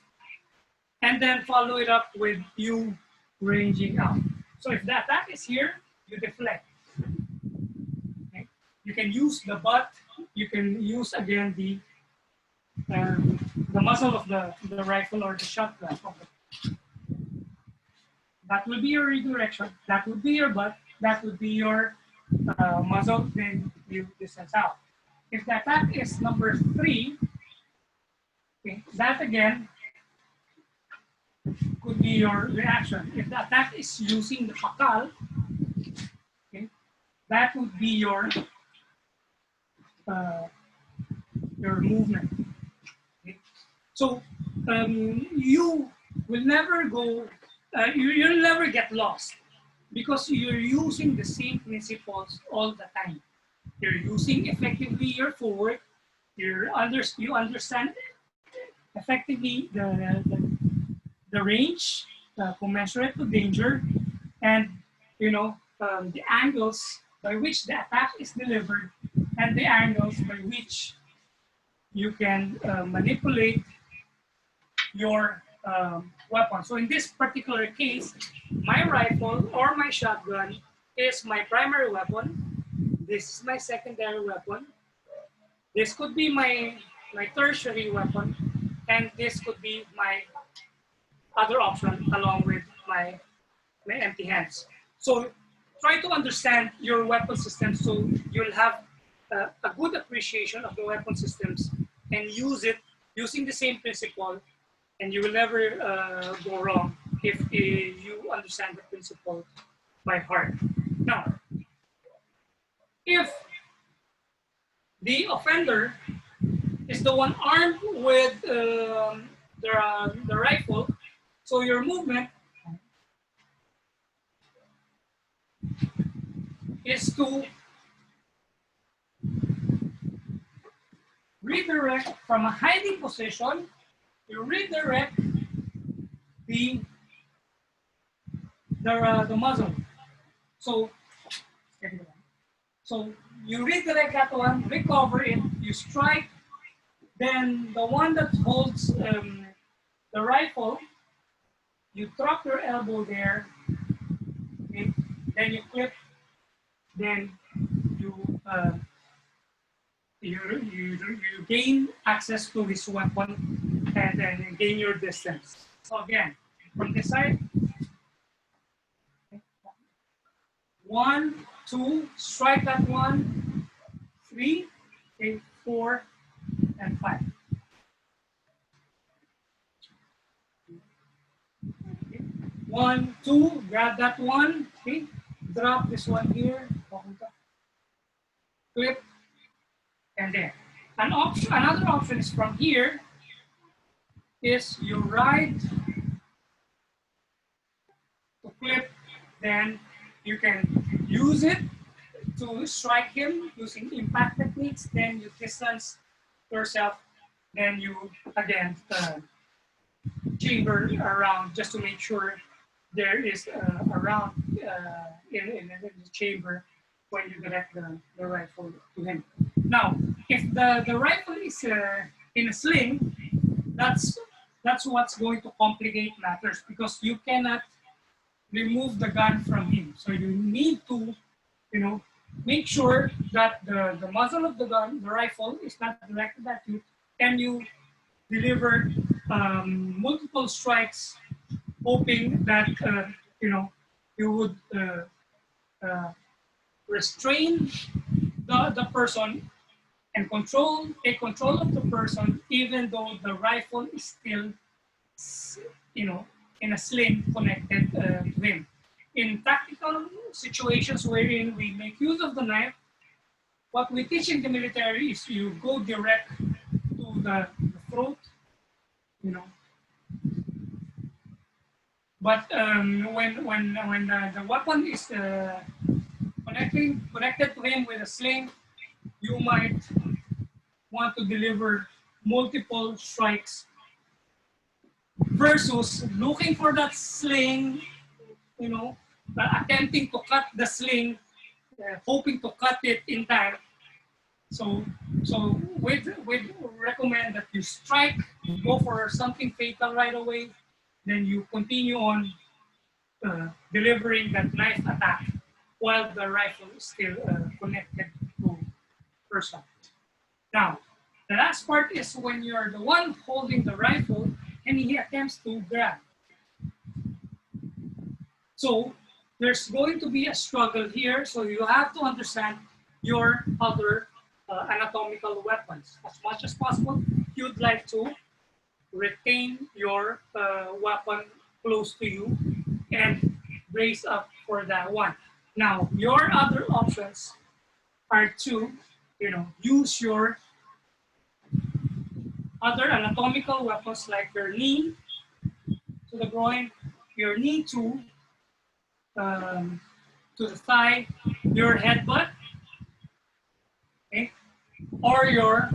[SPEAKER 2] and then follow it up with you ranging out. So if the attack is here, you deflect. Okay? You can use the butt. You can use again the muzzle of the rifle or the shotgun. That will be your redirection. That would be your butt. That would be your muzzle. Then you distance out. If the attack is number 3, okay, that again could be your reaction. If the attack is using the pakal, okay, that would be your movement. Okay. So you will never go. You'll never get lost because you're using the same principles all the time. You're using effectively your forward. You understand effectively the range commensurate to danger, and the angles by which the attack is delivered, and the angles by which you can manipulate your weapon. So in this particular case, my rifle or my shotgun is my primary weapon. This is my secondary weapon. This could be my tertiary weapon, and this could be my other option along with my empty hands. So try to understand your weapon system so you'll have a good appreciation of the weapon systems and use it using the same principle, and you will never go wrong if you understand the principle by heart. Now, if the offender is the one armed with the rifle, so your movement is to redirect from a hiding position. You redirect the muzzle. So you redirect that one, recover it, you strike. Then the one that holds the rifle, you drop your elbow there, okay? Then you clip, then you gain access to his weapon, and then you gain your distance. So again, from this side, 1, 2, strike that 1, 3, okay, 4, and 5. Okay. 1, 2, grab that one, okay, drop this one here, clip, and there. Another option is from here, is you ride to clip, then you can use it to strike him using impact techniques, then you distance yourself, then you again chamber around just to make sure there is a round in the chamber when you direct the rifle to him. Now, if the rifle is in a sling, that's what's going to complicate matters because you cannot remove the gun from him. So you need to, make sure that the muzzle of the gun, the rifle, is not directed at you, and you deliver multiple strikes, hoping that you would restrain the person and take control of the person, even though the rifle is still, in a sling connected to him. In tactical situations wherein we make use of the knife, what we teach in the military is you go direct to the throat you know. But when the weapon is connected to him with a sling, you might want to deliver multiple strikes versus looking for that sling, you know, attempting to cut the sling, hoping to cut it in time. So we'd recommend that you strike, go for something fatal right away, then you continue on delivering that knife attack while the rifle is still connected to person. Now, the last part is when you're the one holding the rifle and he attempts to grab. So there's going to be a struggle here, so you have to understand your other anatomical weapons. As much as possible, you'd like to retain your weapon close to you and brace up for that one. Now, your other options are to, use your other anatomical weapons like your knee to the groin, your knee to the thigh, your headbutt, okay, or your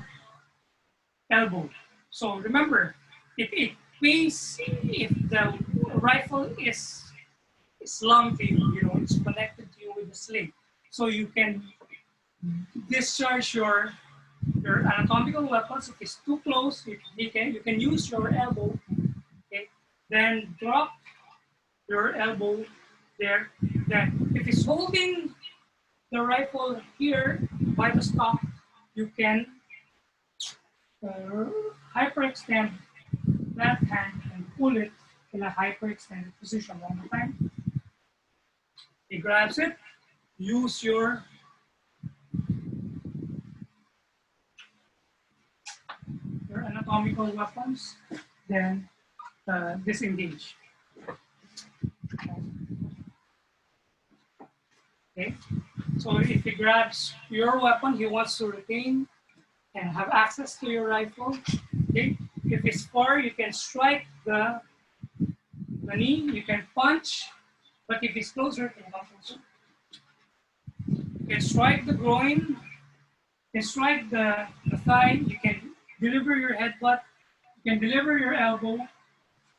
[SPEAKER 2] elbow. So remember, if it pays, if the rifle is slung to you, it's connected to you with a sling, so you can discharge your anatomical weapons. If it's too close, you can use your elbow. Okay, then drop your elbow there. Then, if it's holding the rifle here by the stock, you can hyperextend that hand and pull it in a hyperextended position. One more time. He grabs it. Use your anatomical weapons. Then disengage. Okay. So if he grabs your weapon, he wants to retain and have access to your rifle. Okay. If it's far, you can strike the knee, you can punch, but if it's closer, you can strike the groin, you can strike the thigh, you can deliver your headbutt, you can deliver your elbow.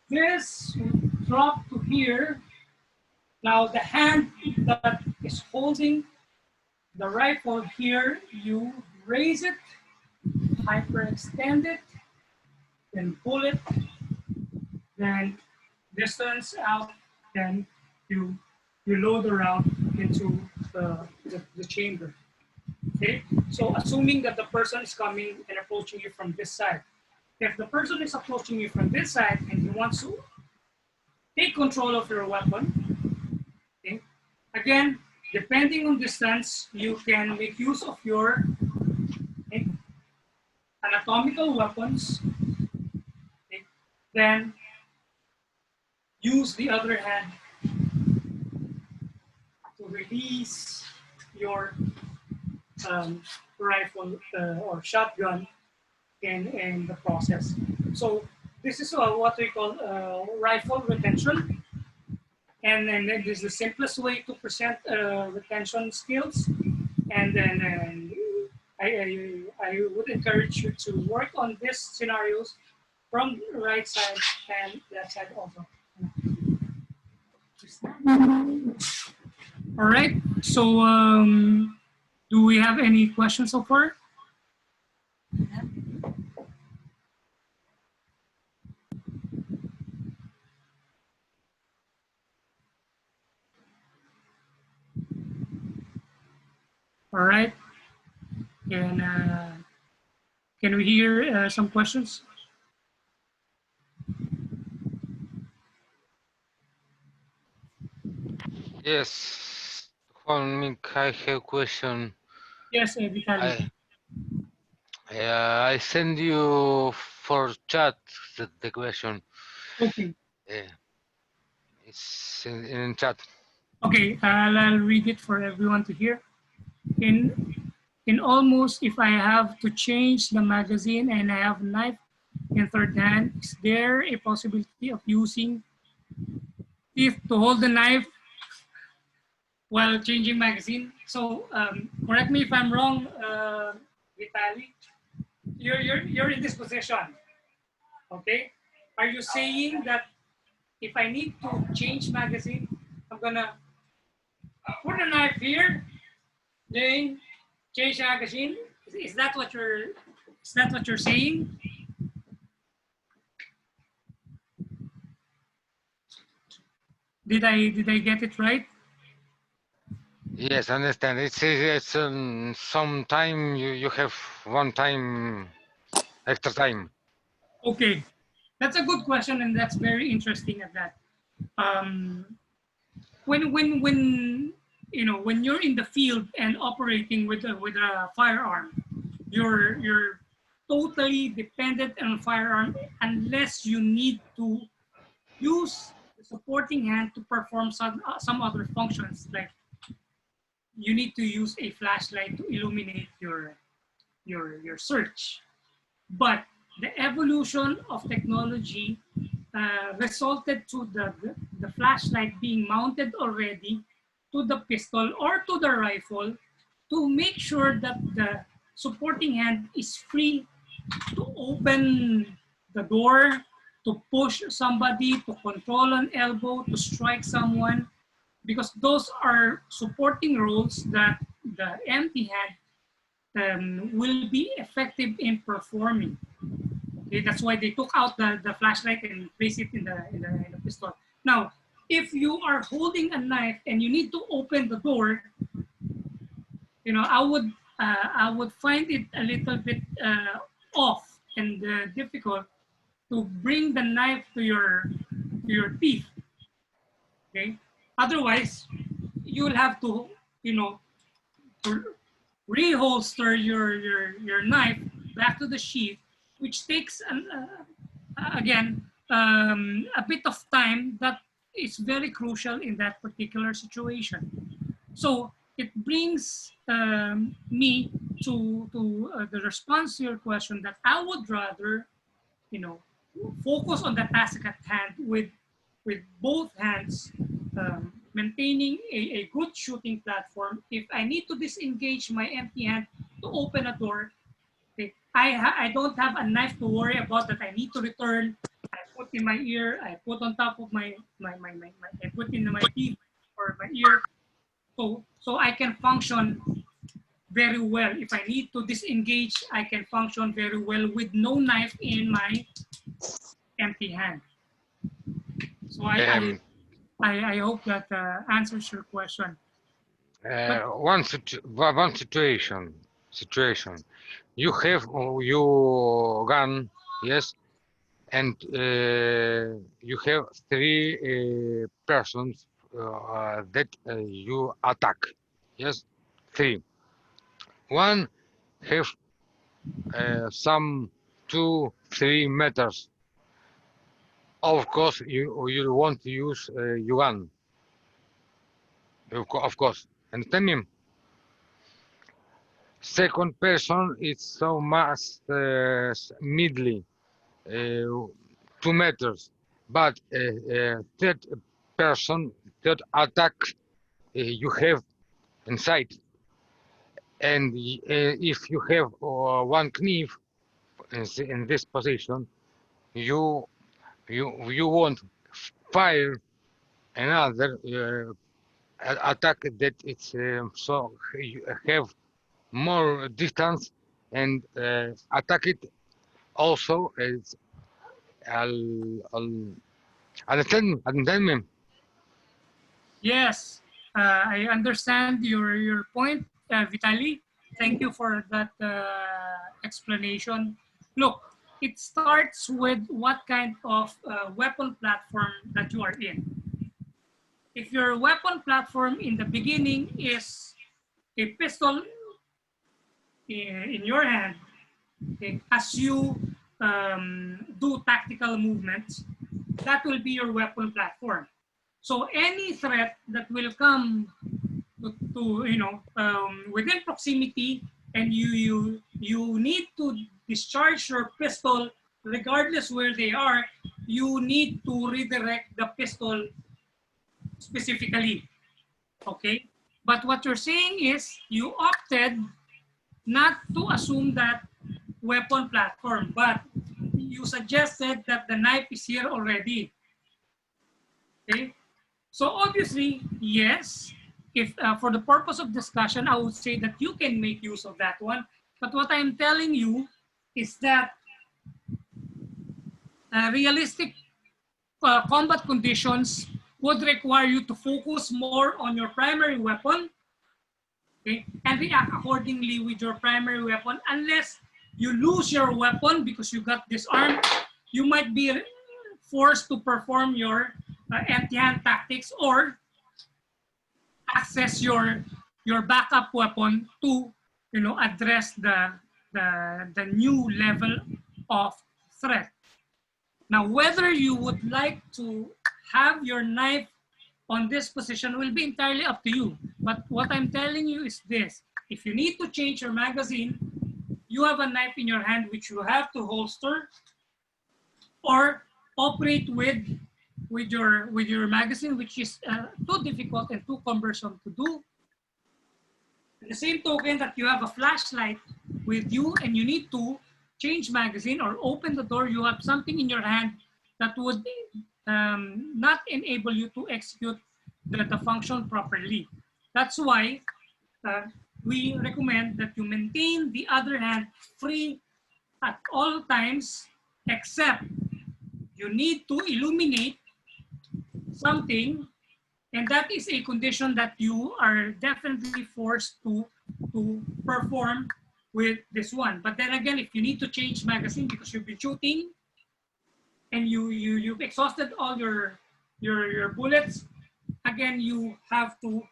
[SPEAKER 2] This will drop to here. Now the hand that is holding the rifle here, you raise it, hyperextend it, then pull it, then distance out, then you load the round into the chamber. Okay, so assuming that the person is coming and approaching you from this side. If the person is approaching you from this side and he wants to take control of your weapon, okay, again, depending on distance, you can make use of your anatomical weapons. Okay, then use the other hand to release your rifle or shotgun in the process. So this is what we call rifle retention. And then this is the simplest way to present retention skills. And then I would encourage you to work on these scenarios from the right side and left side also. All right, so do we have any questions so far? All right, can we hear some questions?
[SPEAKER 3] Yes, Juan, I have a question.
[SPEAKER 2] Yes, Vitaly.
[SPEAKER 3] I send you for chat the question.
[SPEAKER 2] Okay.
[SPEAKER 3] It's in chat.
[SPEAKER 2] Okay, I'll read it for everyone to hear. In almost, if I have to change the magazine and I have knife in third hand? Is there a possibility of using teeth to hold the knife while changing magazine? So correct me if I'm wrong, Vitali. You're in this position, okay? Are you saying that if I need to change magazine, I'm gonna put the knife here, then change magazine? Is that what you're saying? Did I get it right?
[SPEAKER 3] Yes, I understand. It's some time you have one time extra time.
[SPEAKER 2] Okay, that's a good question, and that's very interesting at that. Um, when you know, when you're in the field and operating with a firearm, you're totally dependent on a firearm unless you need to use the supporting hand to perform some other functions, like you need to use a flashlight to illuminate your search. But the evolution of technology resulted to the flashlight being mounted already to the pistol or to the rifle to make sure that the supporting hand is free to open the door, to push somebody, to control an elbow, to strike someone, because those are supporting roles that the empty hand will be effective in performing. Okay, that's why they took out the flashlight and placed it in the pistol. Now, if you are holding a knife and you need to open the door, you know, I would find it a little bit off and difficult to bring the knife to your teeth. Okay, otherwise you will have to, you know, reholster your knife back to the sheath, which takes again a bit of time that is very crucial in that particular situation. So it brings me to the response to your question that I would rather, you know, focus on the task at hand with both hands, maintaining a good shooting platform. If I need to disengage my empty hand to open a door, okay, I don't have a knife to worry about that I need to return. I put in my ear, I put on top of I put in my teeth or my ear. So I can function very well. If I need to disengage, I can function very well with no knife in my empty hand. So I hope that answers your question.
[SPEAKER 3] One situation. You have your gun, yes, and you have three persons that you attack, yes, three. One have some 2-3 meters. Of course, you want to use your gun, of course. Understand me? Second person is so much midly, 2 meters, but third person, third attack you have inside, and if you have one knife in this position, you won't fire another attack that it's so you have more distance and attack it also as understand me.
[SPEAKER 2] Yes, I understand your point, Vitali. Thank you for that explanation. Look, it starts with what kind of weapon platform that you are in. If your weapon platform in the beginning is a pistol in your hand, okay, as you do tactical movements, that will be your weapon platform. So any threat that will come to you know within proximity, and you need to discharge your pistol regardless where they are, you need to redirect the pistol specifically, okay? But what you're saying is you opted not to assume that weapon platform, but you suggested that the knife is here already, okay? So obviously, yes, if for the purpose of discussion, I would say that you can make use of that one. But what I'm telling you is that realistic combat conditions would require you to focus more on your primary weapon, okay, and react accordingly with your primary weapon. Unless you lose your weapon because you got disarmed, you might be forced to perform your empty-hand tactics or access your backup weapon to address the new level of threat. Now, whether you would like to have your knife on this position will be entirely up to you. But what I'm telling you is this: if you need to change your magazine, you have a knife in your hand which you have to holster or operate with your magazine, which is too difficult and too cumbersome to do. At the same token that you have a flashlight with you and you need to change magazine or open the door, you have something in your hand that would not enable you to execute the function properly. That's why we recommend that you maintain the other hand free at all times, except you need to illuminate something, and that is a condition that you are definitely forced to perform with this one. But then again, if you need to change magazine because you've been shooting and you've exhausted all your bullets, again, you have to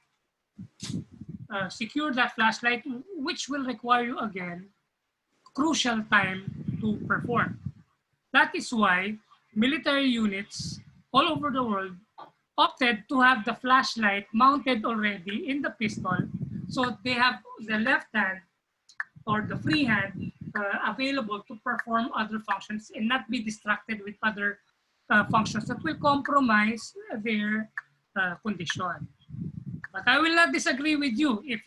[SPEAKER 2] secure that flashlight, which will require you again crucial time to perform. That is why military units all over the world opted to have the flashlight mounted already in the pistol, so they have the left hand or the free hand available to perform other functions and not be distracted with other functions that will compromise their condition. But I will not disagree with you. If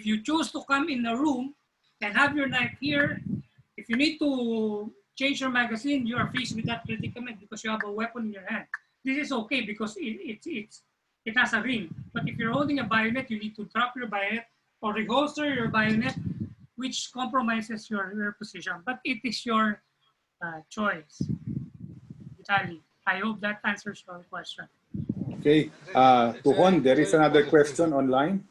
[SPEAKER 2] you choose to come in a room and have your knife here, if you need to change your magazine, you are faced with that predicament because you have a weapon in your hand. This is okay because it has a ring. But if you're holding a bayonet, you need to drop your bayonet or reholster your bayonet, which compromises your position. But it is your choice. Vitaly, I hope that answers your question.
[SPEAKER 1] Okay. Tuhon, there is another question online.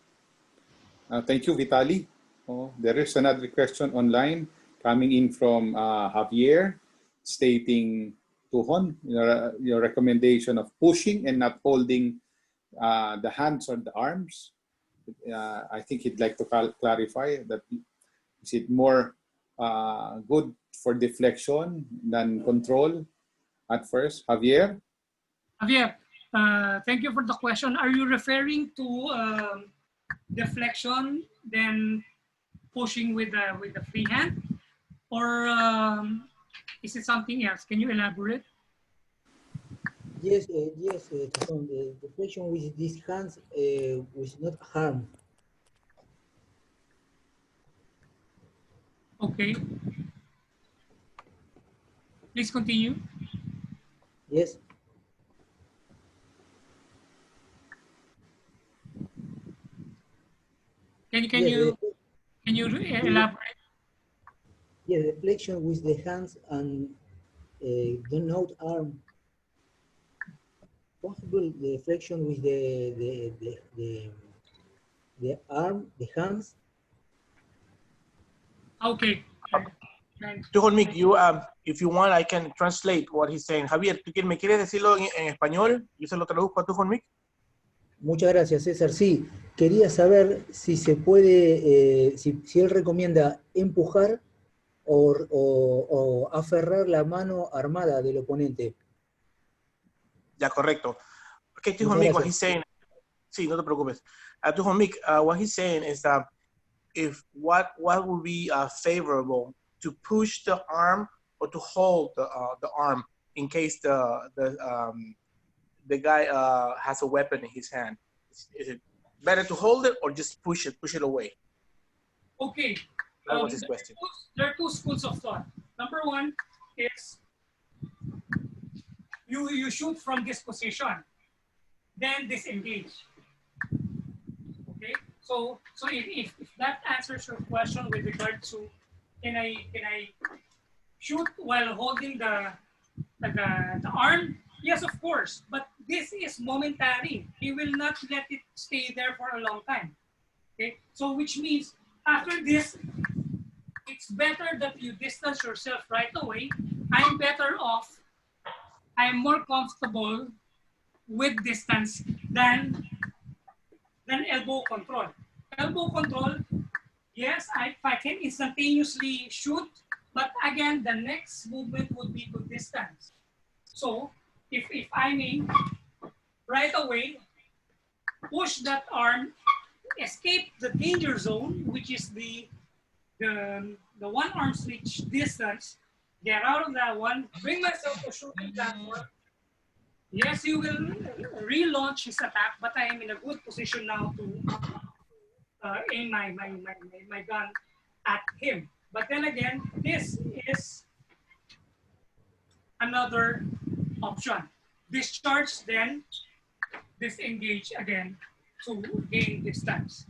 [SPEAKER 1] Thank you, Vitaly. Oh, there is another question online coming in from Javier, stating, Tuhon, your recommendation of pushing and not holding the hands or the arms. I think he'd like to clarify that. Is it more good for deflection than control at first? Javier?
[SPEAKER 2] Javier, thank you for the question. Are you referring to deflection, then pushing with the free hand? Or is it something else? Can you elaborate?
[SPEAKER 4] Yes, the deflection with these hands was not harm.
[SPEAKER 2] Okay. Please continue.
[SPEAKER 4] Yes.
[SPEAKER 2] Can you elaborate?
[SPEAKER 4] Yeah, deflection with the hands and do not arm. Possible deflection with the arm, the hands.
[SPEAKER 2] Okay.
[SPEAKER 5] Tuhon, Mick, if you want, I can translate what he's saying. Javier, ¿tú me quieres decirlo en español? Yo se lo traduzco a Tuhon, Mick.
[SPEAKER 4] Muchas gracias, César. Sí, quería saber si se puede, si él recomienda empujar o aferrar la mano armada del oponente.
[SPEAKER 5] Ya, correcto. Okay, Tuhon, Mick, what he's saying. Sí, no te preocupes. Tuhon, Mick, what he's saying is that if what would be favorable to push the arm or to hold the arm in case the guy has a weapon in his hand? Is it better to hold it or just push it away?
[SPEAKER 2] Okay.
[SPEAKER 5] That was his question.
[SPEAKER 2] There are two schools of thought. Number one is you shoot from this position, then disengage. Okay. So if that answers your question with regard to can I shoot while holding the arm? Yes, of course. But this is momentary. He will not let it stay there for a long time. Okay. So which means after this, it's better that you distance yourself right away. I'm better off. I'm more comfortable with distance than elbow control. Elbow control, yes, I can instantaneously shoot, but again, the next movement would be to distance. So if I may right away push that arm, escape the danger zone, which is the one arm's reach distance, get out of that one, bring myself to shooting platform. Yes, you will relaunch his attack, but I am in a good position now to aim my gun at him. But then again, this is another option. Discharge, then disengage again to gain distance.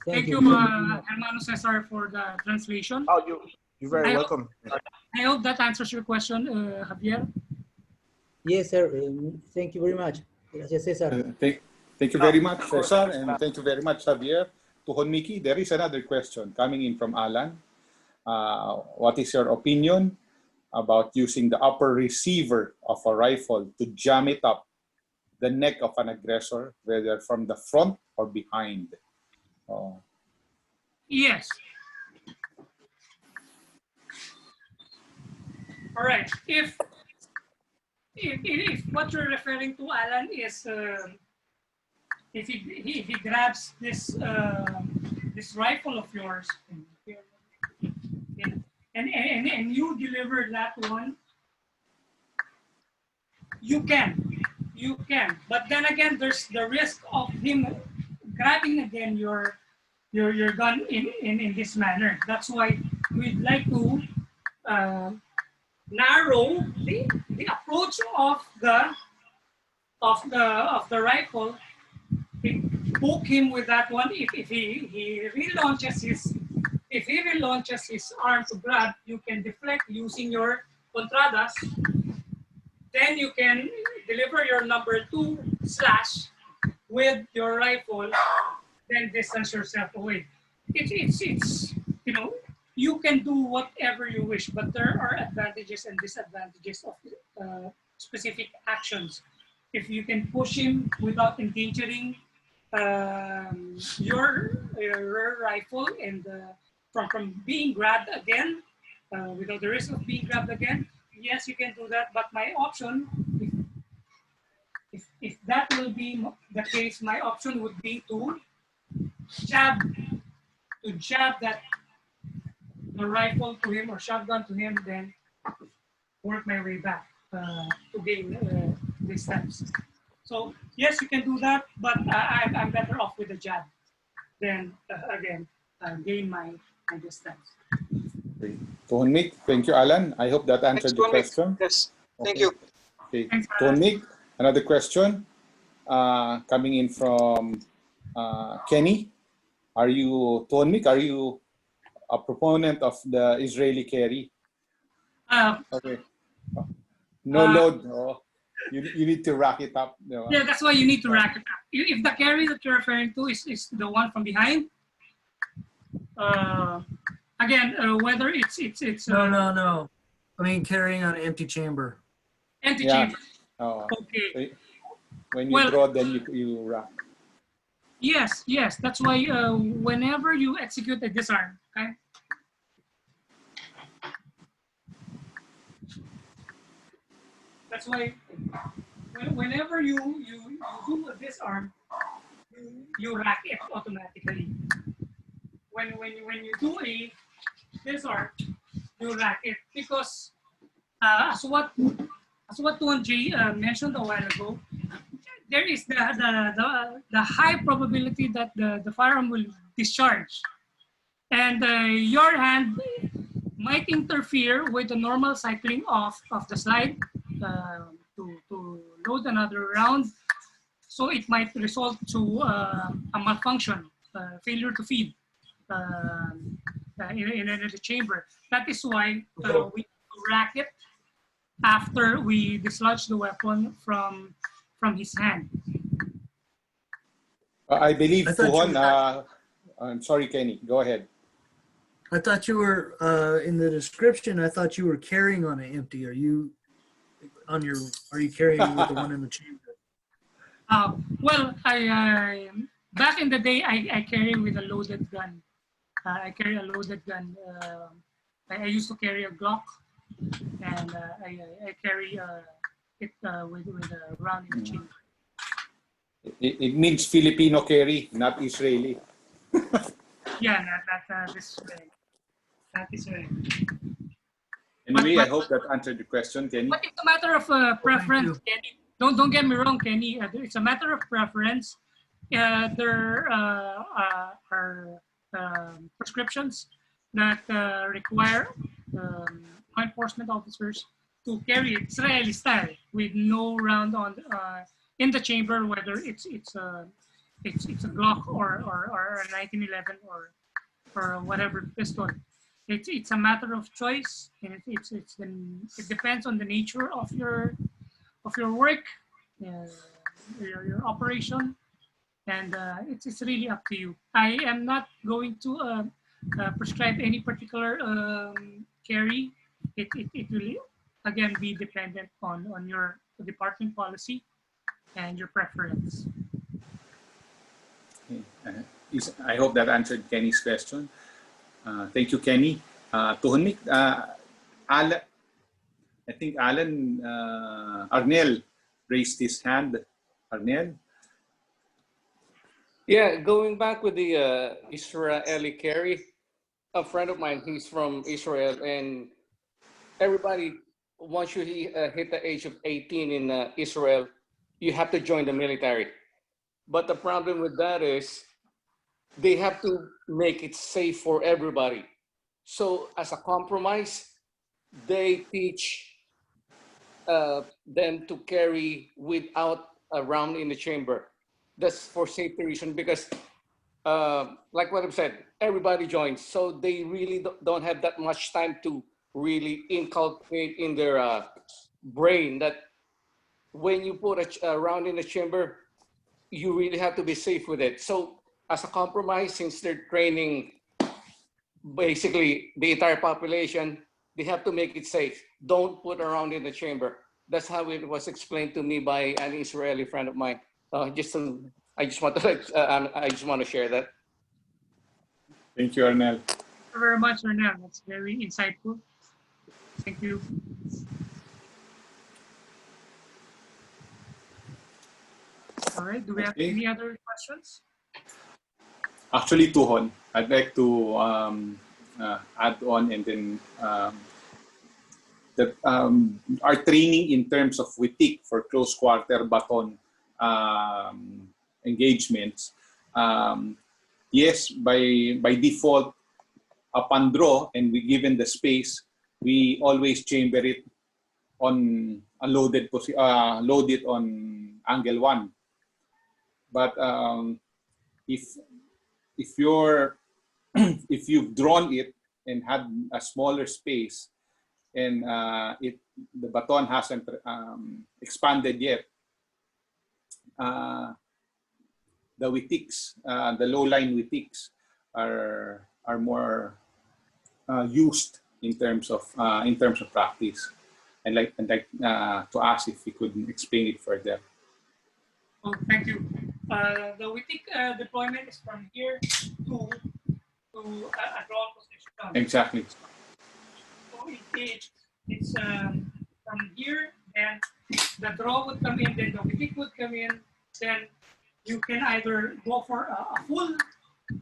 [SPEAKER 2] Thank you, Hermano Cesar, for the translation.
[SPEAKER 5] Oh, you're very welcome.
[SPEAKER 2] I hope that answers your question, Javier.
[SPEAKER 4] Yes, sir. Thank you very much. Gracias, Cesar.
[SPEAKER 1] Thank you very much, Cesar, and thank you very much, Javier. To Miki, there is another question coming in from Alan. What is your opinion about using the upper receiver of a rifle to jam it up the neck of an aggressor, whether from the front or behind?
[SPEAKER 2] Yes. All right. If what you're referring to, Alan, is if he grabs this this rifle of yours and you deliver that one, you can. But then again, there's the risk of him grabbing again your gun in this manner. That's why we'd like to narrow the approach of the rifle. Poke him with that one. If he relaunches his arm to grab, you can deflect using your contradas. Then you can deliver your number 2 slash with your rifle, then distance yourself away. It's you know, you can do whatever you wish, but there are advantages and disadvantages of specific actions. If you can push him without endangering your rifle and from being grabbed again, without the risk of being grabbed again, yes, you can do that. But my option, if that will be the case, my option would be to jab that the rifle to him or shotgun to him, then work my way back to gain distance. So yes, you can do that, but I'm better off with the jab than again gain my distance.
[SPEAKER 1] Okay. Mick, thank you, Alan. I hope that answered the question.
[SPEAKER 6] Yes, thank
[SPEAKER 1] Okay.
[SPEAKER 6] you.
[SPEAKER 1] Okay. Mick, another question coming in from Kenny. Are you a proponent of the Israeli carry? Okay. No load. Oh, you need to rack it up.
[SPEAKER 2] Yeah, that's why you need to rack it up. If the carry that you're referring to is the one from behind, again, whether it's
[SPEAKER 7] no. I mean carrying on an empty chamber.
[SPEAKER 2] Empty chamber.
[SPEAKER 1] Oh.
[SPEAKER 2] Okay.
[SPEAKER 1] When you draw, then you rack.
[SPEAKER 2] Yes. That's why whenever you execute a disarm, okay. That's why whenever you do a disarm, you rack it automatically. When you do a disarm, you rack it because as what Tuan J mentioned a while ago, there is the high probability that the firearm will discharge, and your hand might interfere with the normal cycling of the slide to load another round. So it might result to a malfunction, failure to feed in the chamber. That is why we rack it after we dislodge the weapon from his hand.
[SPEAKER 1] I believe
[SPEAKER 7] I thought
[SPEAKER 1] Tuhon,
[SPEAKER 7] you-
[SPEAKER 1] I'm sorry, Kenny, go ahead.
[SPEAKER 7] I thought you were in the description. I thought you were carrying on an empty. Are you carrying with the one in the chamber?
[SPEAKER 2] Well, I back in the day, I carry with a loaded gun. I carry a loaded gun. I used to carry a Glock, and I carry it with a round in the chamber.
[SPEAKER 1] It means Filipino carry, not Israeli.
[SPEAKER 2] Yeah, that is right. That is right.
[SPEAKER 1] Anyway,
[SPEAKER 2] But-
[SPEAKER 1] I hope that answered the question, Kenny.
[SPEAKER 2] But it's a matter of preference, Kenny. Don't get me wrong, Kenny. It's a matter of preference. There are prescriptions that require law enforcement officers to carry it Israeli style with no round on in the chamber, whether it's a Glock or a 1911 or whatever pistol. It's a matter of choice, and it depends on the nature of your work, your operation, and it's really up to you. I am not going to prescribe any particular carry. It will again be dependent on your department policy and your preference.
[SPEAKER 1] I hope that answered Kenny's question. Thank you, Kenny. Tuhon, Alan, I think Alan Arnel raised his hand. Arnel?
[SPEAKER 6] Yeah, going back with the Israeli carry, a friend of mine, he's from Israel, and everybody, once you hit the age of 18 in Israel, you have to join the military. But the problem with that is they have to make it safe for everybody. So as a compromise, they teach them to carry without a round in the chamber. That's for safety reason because like what I've said, everybody joins. So they really don't have that much time to really inculcate in their brain that when you put a round in the chamber, you really have to be safe with it. So as a compromise, since they're training basically the entire population, they have to make it safe. Don't put a round in the chamber. That's how it was explained to me by an Israeli friend of mine. I just want to share that.
[SPEAKER 1] Thank you, Arnel.
[SPEAKER 2] Thank you very much, Arnel. That's very insightful. Thank you. All right. Do we have any other questions?
[SPEAKER 1] Actually, Tuhon, I'd like to add on and then that our training in terms of WITIC for close quarter baton engagements, yes, by default, upon draw and we given the space, we always chamber it on load it on angle 1. But if you're if you've drawn it and had a smaller space and the baton hasn't expanded yet, the WITICs, the low line WITICs are more used in terms of practice. I'd like to ask if we could explain it further.
[SPEAKER 2] Oh, thank you. The WITIC deployment is from here to a draw position.
[SPEAKER 1] Exactly.
[SPEAKER 2] So it's from here, and the draw would come in, then the WITIC would come in, then you can either go for a full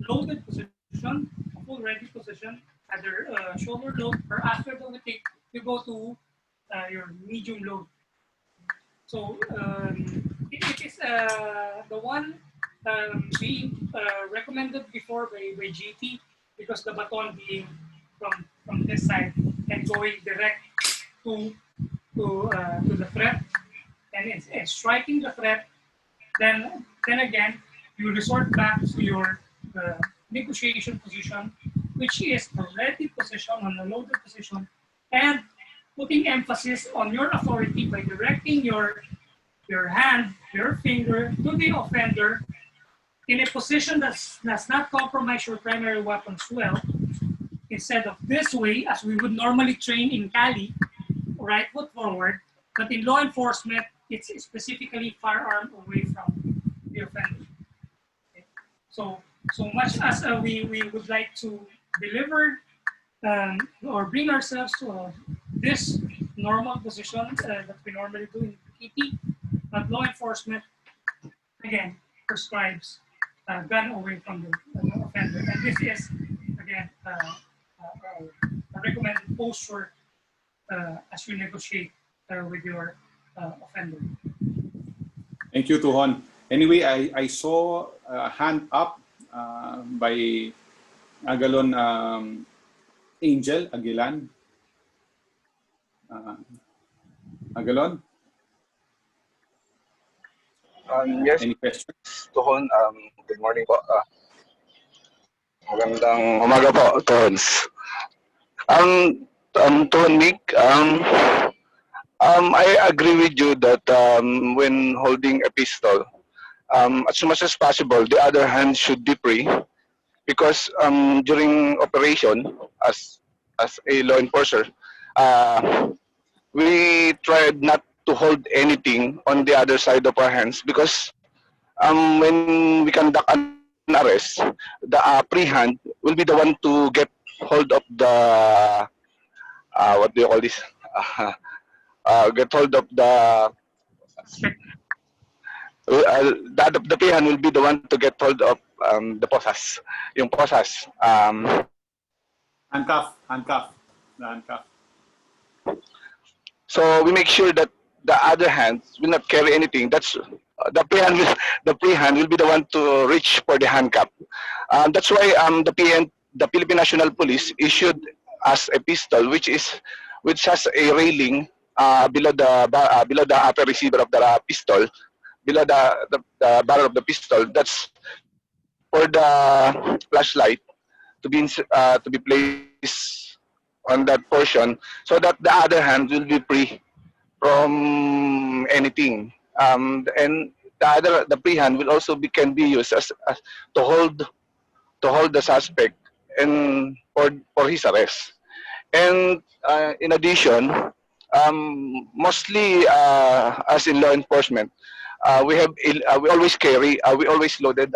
[SPEAKER 2] loaded position, a full ready position, either shoulder load, or after the take, you go to your medium load. So it is the one being recommended before by GT, because the baton being from this side and going direct to the threat, and it's striking the threat. Then again, you resort back to your negotiation position, which is the relative position on the loaded position, and putting emphasis on your authority by directing your hand, your finger to the offender in a position that does not compromise your primary weapon's well, instead of this way, as we would normally train in Cali, right foot forward, but in law enforcement, it's specifically firearm away from the offender. Okay. So much as we would like to deliver or bring ourselves to this normal position that we normally do in PT, but law enforcement, again, prescribes gun away from the offender. And this is, again, a recommended posture as you negotiate with your offender.
[SPEAKER 1] Thank you, Tuhon. Anyway, I saw a hand up by Agalon Angel Aguilan. Agalon?
[SPEAKER 8] Yes,
[SPEAKER 1] Any questions?
[SPEAKER 8] Tuhon. Good morning po. Magandang umaga po, Tuhons. Tuhon Nick, I agree with you that when holding a pistol, as much as possible, the other hand should be free, because during operation, as a law enforcer, we tried not to hold anything on the other side of our hands, because when we conduct an arrest, the free hand will be the one to get hold of the what do you call this? Get hold of the free hand will be the one to get hold of the posas, yung posas.
[SPEAKER 1] Handcuff. The handcuff.
[SPEAKER 8] So we make sure that the other hand will not carry anything. That's the free hand will be the one to reach for the handcuff. That's why the Philippine National Police issued us a pistol, which has a railing below the upper receiver of the pistol, below the barrel of the pistol. That's for the flashlight to be placed on that portion, so that the other hand will be free from anything. And the free hand will also can be used as to hold the suspect and for his arrest. And in addition, mostly as in law enforcement, we always loaded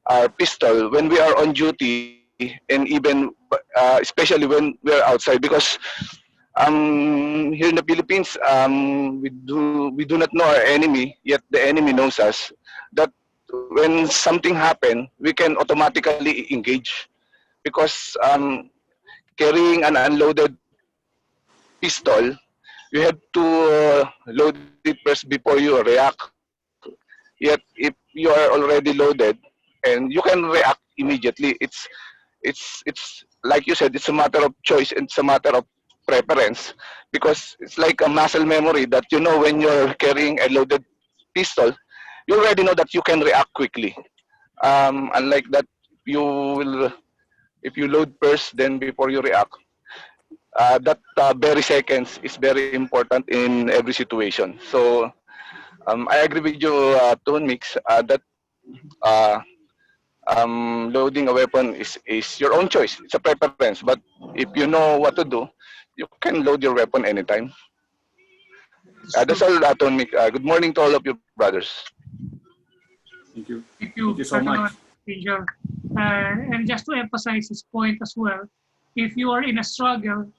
[SPEAKER 8] our pistol when we are on duty, and even especially when we are outside, because here in the Philippines, we do not know our enemy, yet the enemy knows us. That when something happen, we can automatically engage, because carrying an unloaded pistol, you have to load it first before you react. Yet if you are already loaded and you can react immediately, it's like you said, it's a matter of choice and it's a matter of preference, because it's like a muscle memory that you know when you're carrying a loaded pistol, you already know that you can react quickly. Unlike that, you will if you load first, then before you react, that very seconds is very important in every situation. So I agree with you, Tone Mix, that uh, loading a weapon is your own choice. It's a preference. But if you know what to do, you can load your weapon anytime. That's all, Tone Mix. Good morning to all of you, brothers.
[SPEAKER 1] Thank you.
[SPEAKER 2] Thank you,
[SPEAKER 1] Thank you so much.
[SPEAKER 2] Angel. And just to emphasize this point as well, if you are in a struggle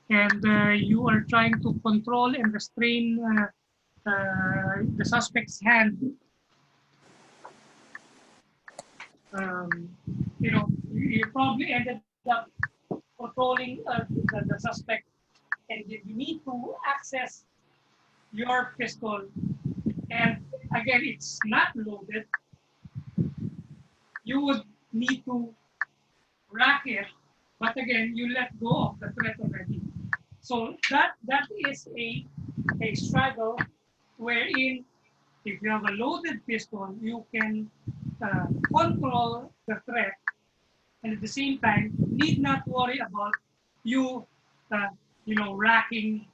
[SPEAKER 2] and you are trying to control and restrain the suspect's hand, you probably ended up controlling the suspect, and you need to access your pistol, and again, it's not loaded, you would need to rack it, but again, you let go of the threat already. So that is a struggle wherein if you have a loaded pistol, you can control the threat, and at the same time, need not worry about you, racking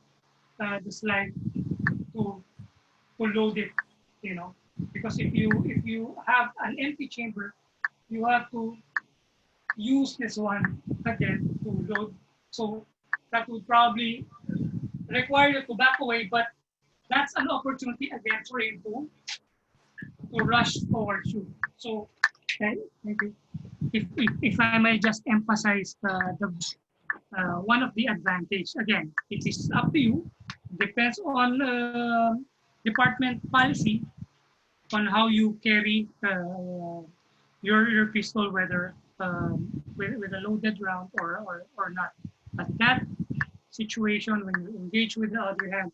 [SPEAKER 2] the slide to load it, because if you have an empty chamber, you have to use this one again to load. So that would probably require you to back away, but that's an opportunity again for him to rush towards you. So, okay, thank you. If I may just emphasize the one of the advantage, again, it is up to you, depends on department policy on how you carry your pistol, whether with a loaded round or not. But that situation, when you engage with the other hand,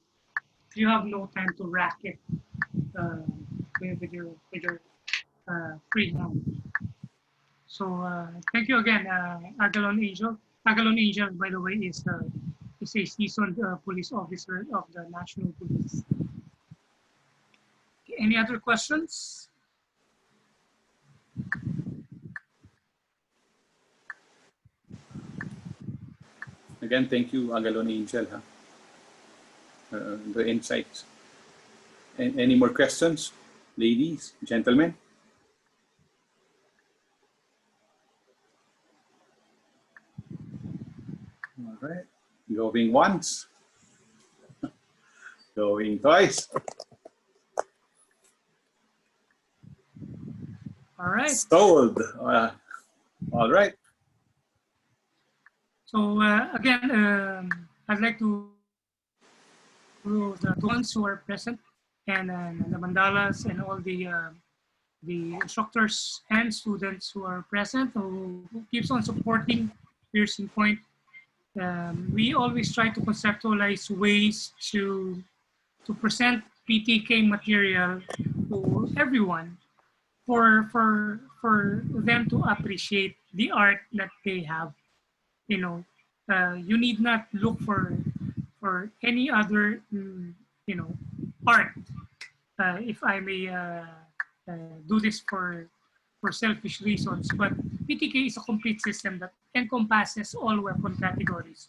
[SPEAKER 2] you have no time to rack it with your free hand. So thank you again, Agalon Angel. Agalon Angel, by the way, is a seasoned police officer of the National Police. Any other questions?
[SPEAKER 1] Again, thank you, Agalon Angel, the insights. Any more questions, ladies, gentlemen? All right, going once, going twice.
[SPEAKER 2] All right.
[SPEAKER 1] Sold. All right.
[SPEAKER 2] So again, I'd like to the ones who are present and the mandalas and all the instructors and students who are present who keeps on supporting Piercing Point. We always try to conceptualize ways to present PTK material to everyone for them to appreciate the art that they have. You need not look for any other art. If I may do this for selfish reasons, but PTK is a complete system that encompasses all weapon categories,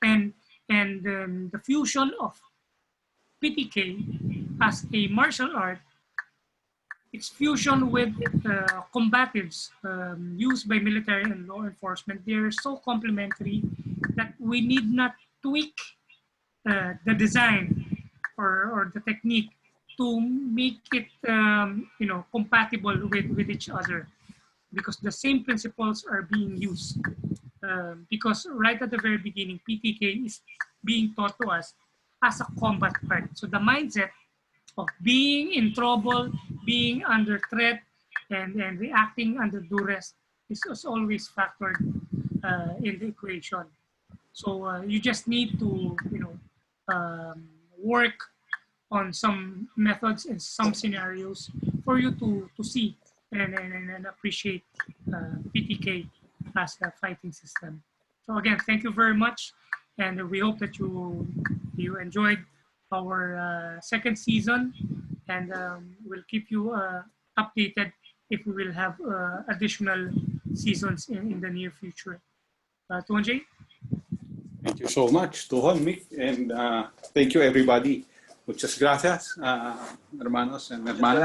[SPEAKER 2] and the fusion of PTK as a martial art, its fusion with combatives used by military and law enforcement, they're so complementary that we need not tweak the design or the technique to make it compatible with each other, because the same principles are being used. Because right at the very beginning, PTK is being taught to us as a combat art. So the mindset of being in trouble, being under threat, and reacting under duress is always factored in the equation. So you just need to work on some methods and some scenarios for you to see and appreciate PTK as a fighting system. So again, thank you very much, and we hope that you enjoyed our second season, and we'll keep you updated if we will have additional seasons in the near future. Tuanjay?
[SPEAKER 1] Thank you so much, Tuhon, Mick, and thank you everybody. Muchas gracias, hermanos and hermanas.